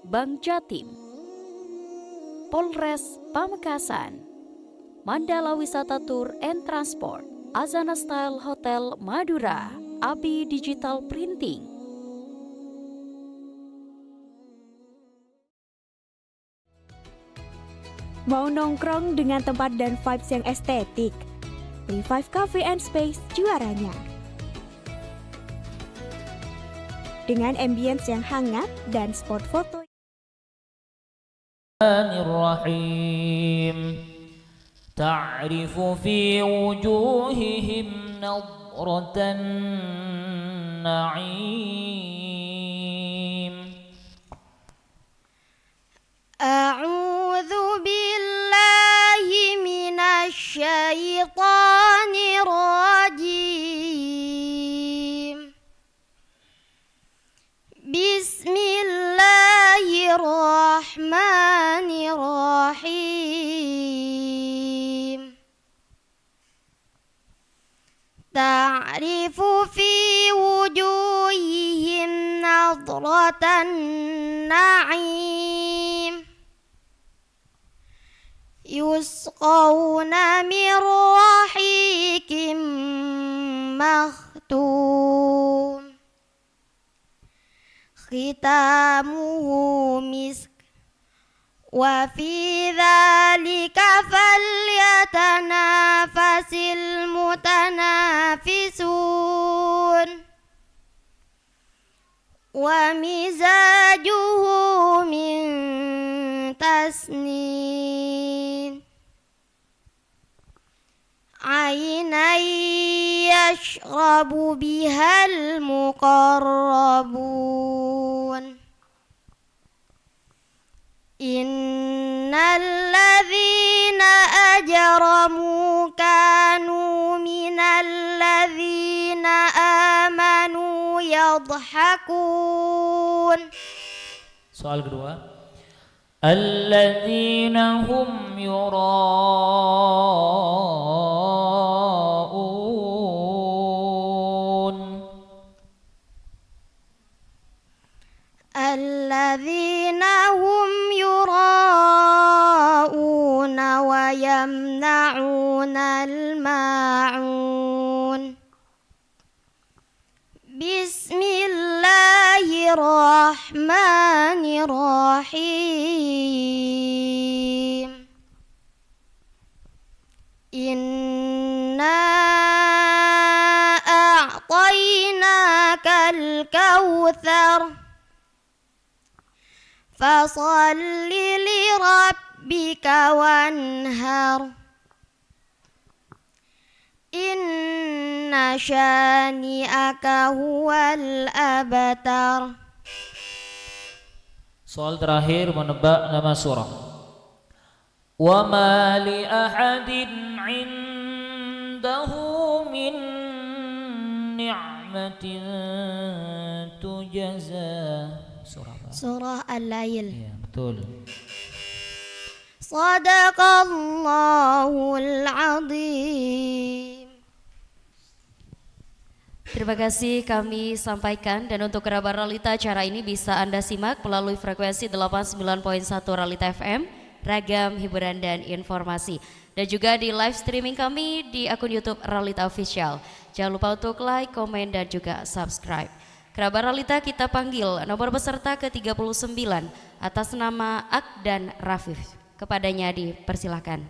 Bank Jatim, Polres Pamekasan, Mandala Wisata Tour and Transport, Azana Style Hotel Madura, Abi Digital Printing. Mau nongkrong dengan tempat dan vibes yang estetik? Revive Cafe and Space juaranya. Dengan ambience yang hangat dan spot foto. Bismillahirrahmanirrahim. Ta'rifu fi wujuhihim nadratan na'im. A'udzu billahi minasy syaithanir rajim. Bismillahirrahmanirrahim. Ta'rifu fi wujuhihim nadratan na'im. Yusqawna min rahiqim makhtum. Khitamuhu misk. Wa fi dzalika falyatanafasil mutanafisun. Wa mizajuhu min tasnin. Aynan yashrabu bihal muqarrabun. Innal ladzina ajramu kanu minal ladzina amanu yadhhakun. Soal kedua. Alladzina hum yura'un. Alladzina hum yura'una wa yamna'una al-ma'un. Bismillahirrahmanirrahim. Inna a'tainakal kautsar. Fasalli li rabbika wanhar. Inna syani'aka huwal abtar. Soal terakhir menebak nama surah. Wa ma li ahadin 'indahu min ni'matin tujza. Surah apa? Surah Al-Lail. Iya, betul. Sadaqallahul azim. Terima kasih kami sampaikan, dan untuk kerabat Ralita acara ini bisa Anda simak melalui frekuensi 89.1 Ralita FM, ragam hiburan dan informasi. Dan juga di live streaming kami di akun YouTube Ralita Official. Jangan lupa untuk like, komen, dan juga subscribe. Kerabat Ralita, kita panggil nomor peserta ke-39 atas nama Ak dan Rafif. Kepadanya dipersilakan.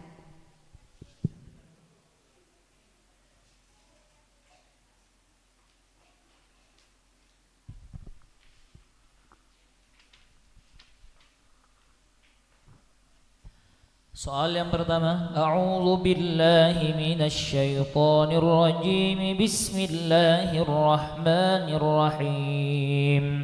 Soal yang pertama, A'udzu billahi minasy syaithanir rajim. Bismillahirrahmanirrahim.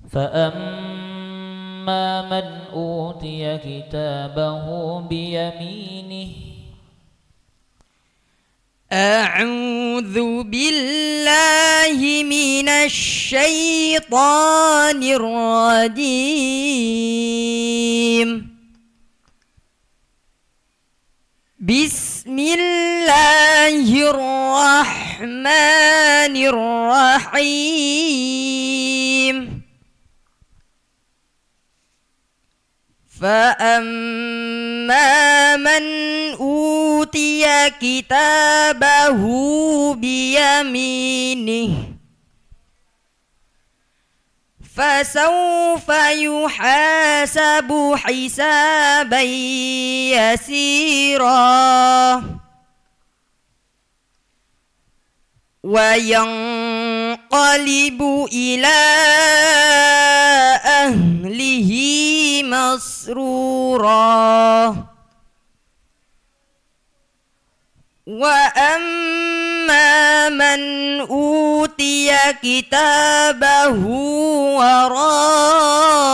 Fa amma man utiya kitabahu bi yaminihi. A'udzu billahi minasy syaithanir rajim. Bismillahirrahmanirrahim. Fa'amma man utiya kitabahu biyaminih fasawfa yuhasabu hisaban yasira wa yanqalibu ila ahlihi masrura wa amma man utiya kitabahu wara'a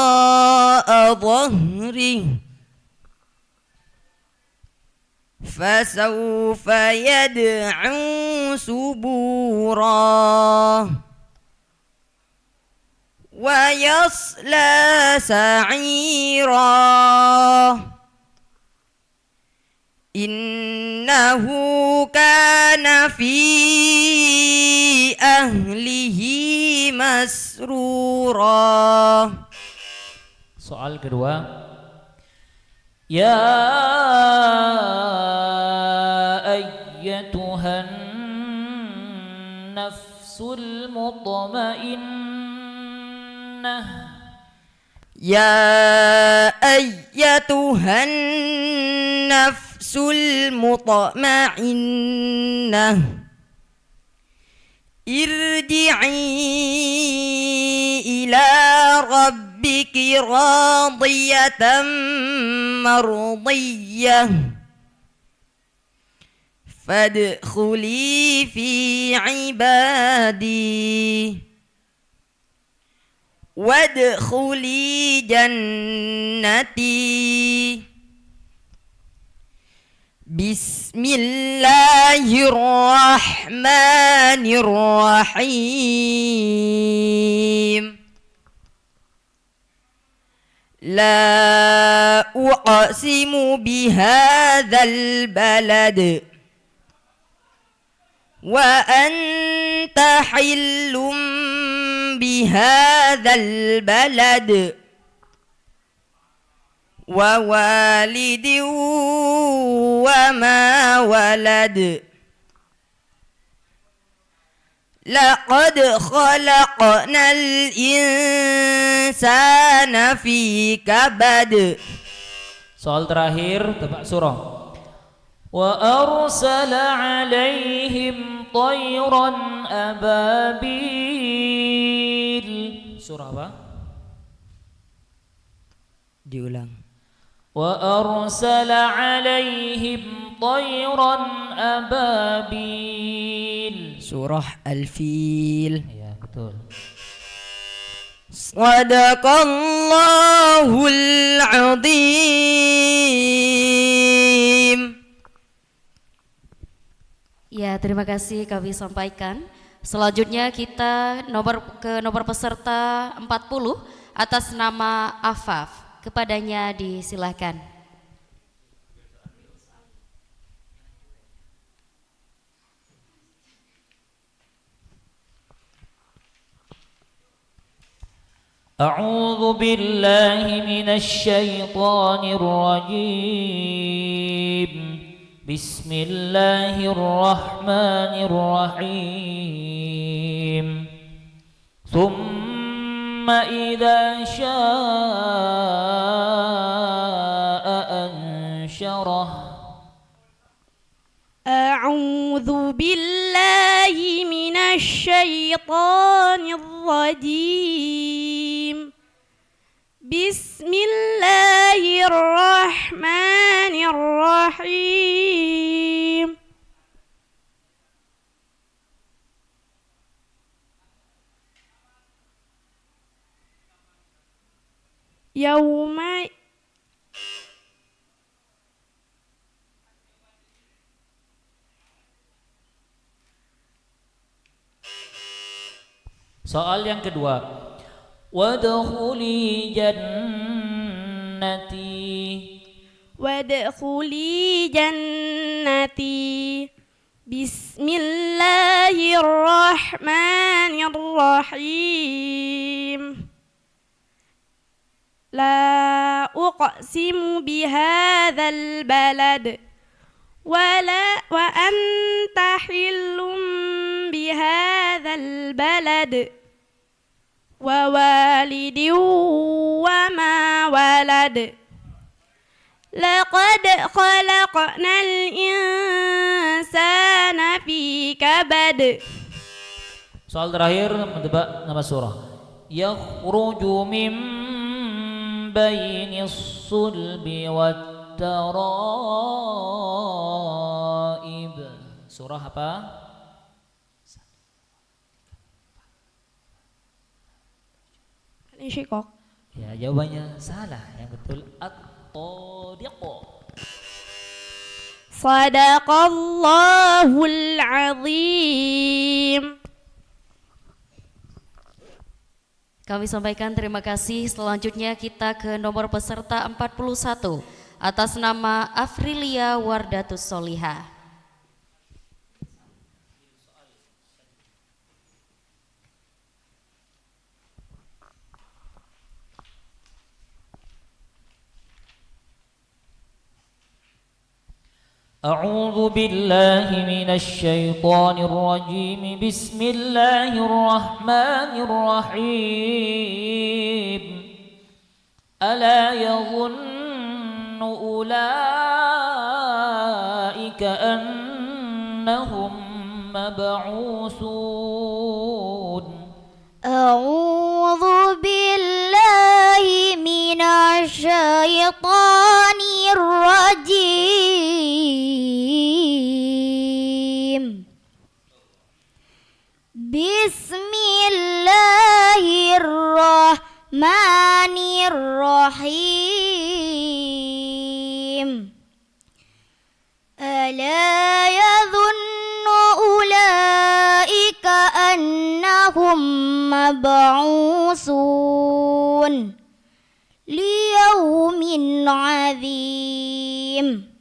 dhahrihi fasawfa yad'u subura wa yasla sa'ira innahu kana fi ahlihi masrura. Soal kedua, ya ayyatuhan nafsul mutmainnah. Ya ayyatuhan nafsul mutmainnah irji'i ila rabbiki radiyatan mardiyah fadkhuli fi ibadi wadkhuli jannati. Bismillahirrahmanirrahim. La uqsimu bihadzal balad wa anta hillum bihadzal balad wa walidin wa ma walad laqad khalaqnal insana fi kabad. Soal terakhir, tebak surah. Wa arsala alaihim tayran ababil. Surah apa? Diulang. Wa arsala alaihim tayran ababil. Surah Al-Fil. Ya, betul. Sadaqallahul azim. Ya, terima kasih kami sampaikan. Selanjutnya kita nomor peserta 40 atas nama Afaf. Kepadanya disilahkan. أعوذ بالله من الشيطان الرجيم بسم الله الرحمن الرحيم ثم إذا شاء أنشره أعوذ بالله من الشيطان الرجيم بسم الله الرحمن الرحيم يوم Soal yang kedua. Wadkhuli jannati. Wadkhuli jannati. Bismillahirrahmanirrahim. La uqsimu bihadzal balad wa anta hillum bihadzal balad wa walidin wa ma walad laqad khalaqnal insana fi kabad. Soal terakhir menebak nama surah. Yakhruju min bainis sulbi wat taraib. Surah apa? Insyikok. Ya, jawabannya salah. Yang betul At-Tariq. Sadaqallahul azim. Kami sampaikan terima kasih. Selanjutnya kita ke nomor peserta 41 atas nama Afrilia Wardatus Solihah. أعوذ بالله من الشيطان الرجيم بسم الله الرحمن الرحيم ألا يظن أولئك أنهم مبعوثون أعوذ بالله من الشيطان الرجيم بسم الله الرحمن الرحيم ألا يظن أولئك أنهم مبعوثون ليوم عظيم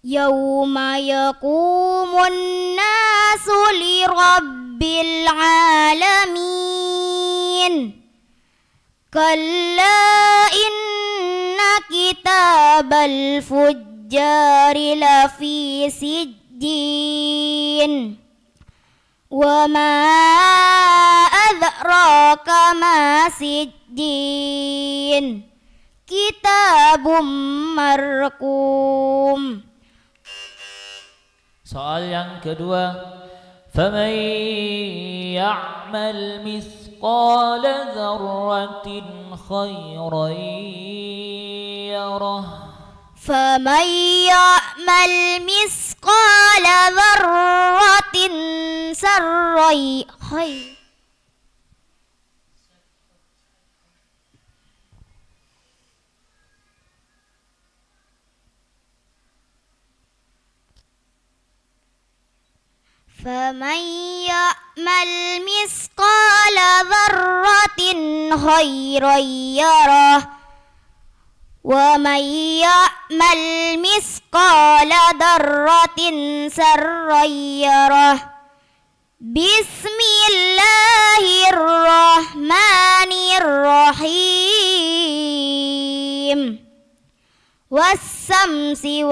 يوم يقوم الناس لرب العالمين كلا إن كتاب الفجار لفي سجين وما أدراك ما سجين كتاب مرقوم. Soal yang kedua. فمن يعمل مثقال ذرة خيرا يره فمن يعمل مثقال ذرة سرا خيرا فمن يعمل مثقال ذرة خيرا يره ومن يعمل مثقال ذرة سرا يره بسم الله الرحمن الرحيم wassamsi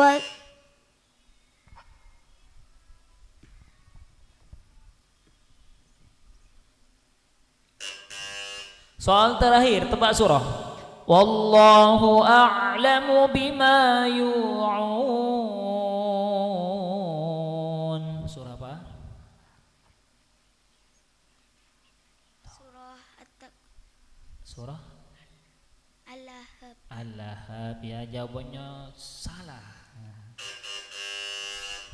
Soal terakhir, tebak surah. Wallahu a'lamu bima yu'un. Surah apa? Surah Al-Lahab. Al-Lahab. Ya, jawabannya salah.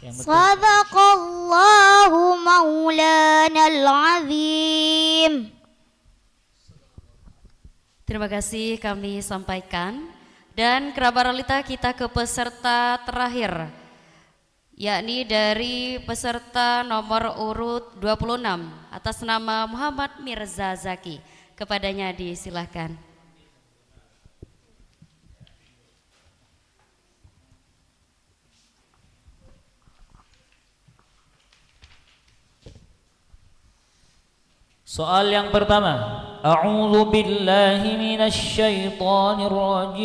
Yang betul. Sadaqallahu maulanal azim. Terima kasih kami sampaikan. Dan kerabat realita kita ke peserta terakhir, yakni dari peserta nomor urut 26 atas nama Muhammad Mirza Zaki. Kepadanya disilahkan. Soal yang pertama, A'udzu billahi minasy syaithanir rajim.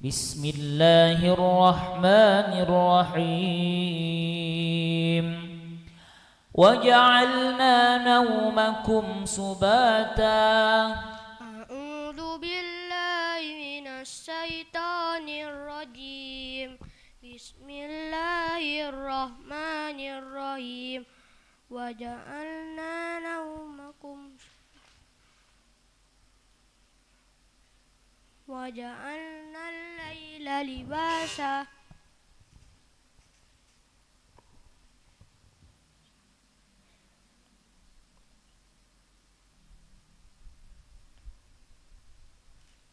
Bismillahirrahmanirrahim. Waja'alna naumakum subata. A'udzu billahi minasy syaithanir rajim. Bismillahirrahmanirrahim. Waja'alna naumakum waja'alna al-laila libasa.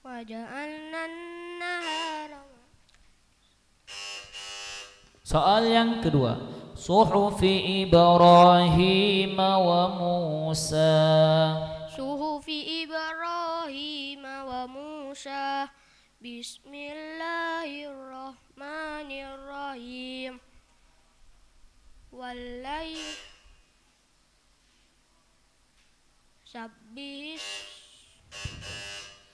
Waja'alna an-nahara. Soal yang kedua, Suhufi Ibrahim wa Musa. Suhufi Ibrahim wa Musa. Bismillahirrahmanirrahim. Wallahi sabbih.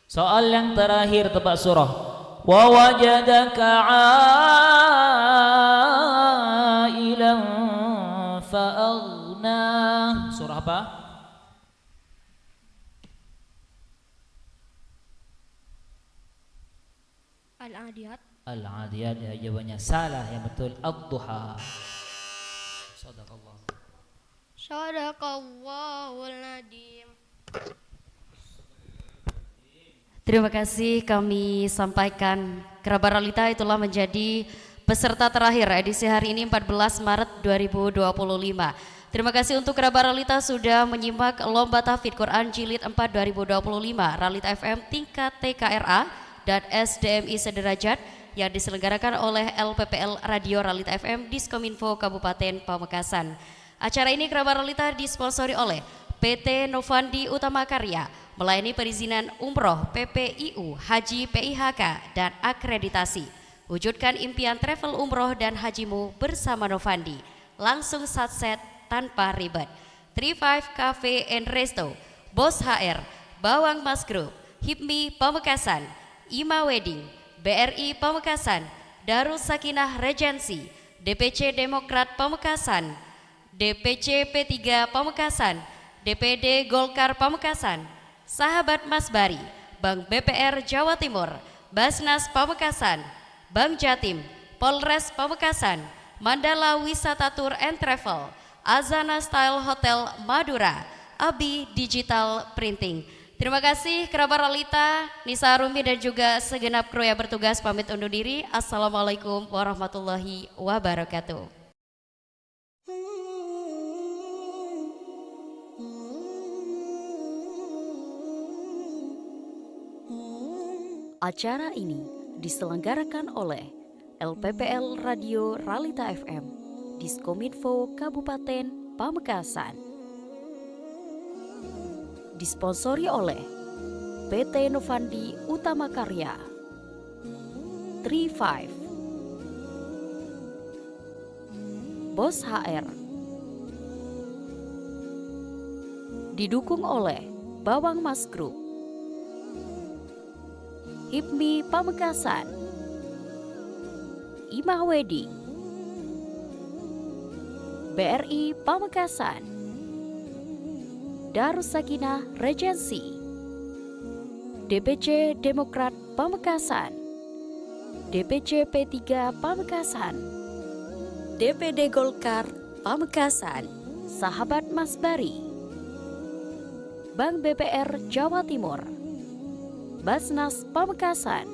Soal yang terakhir, tebak surah. Wa wajadaka ailan fa'aghna. Surah apa? Al-Adiyat. Al-Adiyat. Ya, jawabannya salah, yang betul Ad-Duha. Sadaqallah. Sadaqallahul Nadim. Terima kasih kami sampaikan. Kerabat realita itulah menjadi peserta terakhir edisi hari ini 14 Maret 2025. Terima kasih untuk kerabat realita sudah menyimak Lomba Tahfidz Quran Jilid 4 2025 Realita FM tingkat TKRA dan SDMI sederajat yang diselenggarakan oleh LPPL Radio Realita FM Diskominfo Kabupaten Pamekasan. Acara ini kerabat realita disponsori oleh PT Novandi Utama Karya, melayani perizinan umroh, PPIU, haji PIHK, dan akreditasi. Wujudkan impian travel umroh dan hajimu bersama Novandi. Langsung satset tanpa ribet. 35 Cafe and Resto, Bos HR, Bawang Mas Group, HIPMI Pamekasan, IMA Wedding, BRI Pamekasan, Darus Sakinah Regency, DPC Demokrat Pamekasan, DPC P3 Pamekasan, DPD Golkar Pamekasan, Sahabat Mas Bari, Bank BPR Jawa Timur, Basnas Pamekasan, Bank Jatim, Polres Pamekasan, Mandala Wisata Tour and Travel, Azana Style Hotel Madura, Abi Digital Printing. Terima kasih kerabat realita, Nisa Rumi dan juga segenap kru yang bertugas pamit undur diri. Assalamualaikum warahmatullahi wabarakatuh. Acara ini diselenggarakan oleh LPPL Radio Realita FM, Diskominfo Kabupaten Pamekasan. Disponsori oleh PT Novandi Utama Karya, 35 Bos HR. Didukung oleh Bawang Mas Group, HIPMI Pamekasan, Imah Wedding, BRI Pamekasan, Darus Sakinah Regency, DPC Demokrat Pamekasan, DPC P3 Pamekasan, DPD Golkar Pamekasan, Sahabat Mas Bari, Bank BPR Jawa Timur, Basnas Pamekasan,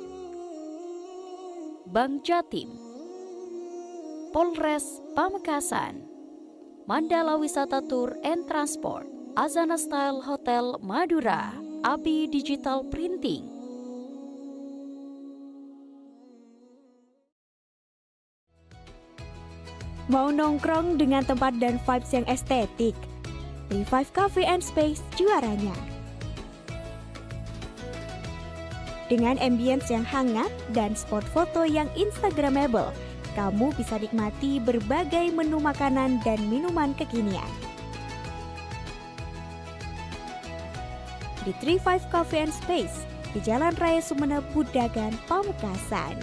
Bank Jatim, Polres Pamekasan, Mandala Wisata Tour and Transport, Azana Style Hotel Madura, Abi Digital Printing. Mau nongkrong dengan tempat dan vibes yang estetik? Revive Cafe and Space juaranya. Dengan ambience yang hangat dan spot foto yang instagramable, kamu bisa nikmati berbagai menu makanan dan minuman kekinian. Di 35 Cafe and Space di Jalan Raya Sumeneb, Budagan, Pamekasan.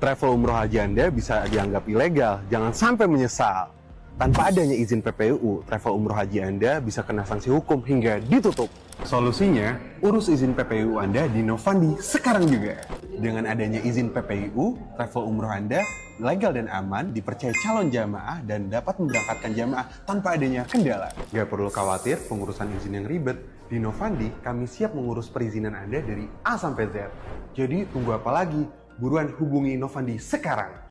Travel umroh haji Anda bisa dianggap ilegal, jangan sampai menyesal. Tanpa adanya izin PPUU, travel umroh haji Anda bisa kena sanksi hukum hingga ditutup. Solusinya, urus izin PPUU Anda di Novandi sekarang juga. Dengan adanya izin PPUU, travel umroh Anda legal dan aman, dipercaya calon jamaah dan dapat memberangkatkan jamaah tanpa adanya kendala. Gak perlu khawatir pengurusan izin yang ribet. Di Novandi, kami siap mengurus perizinan Anda dari A sampai Z. Jadi tunggu apa lagi? Buruan hubungi Novandi sekarang.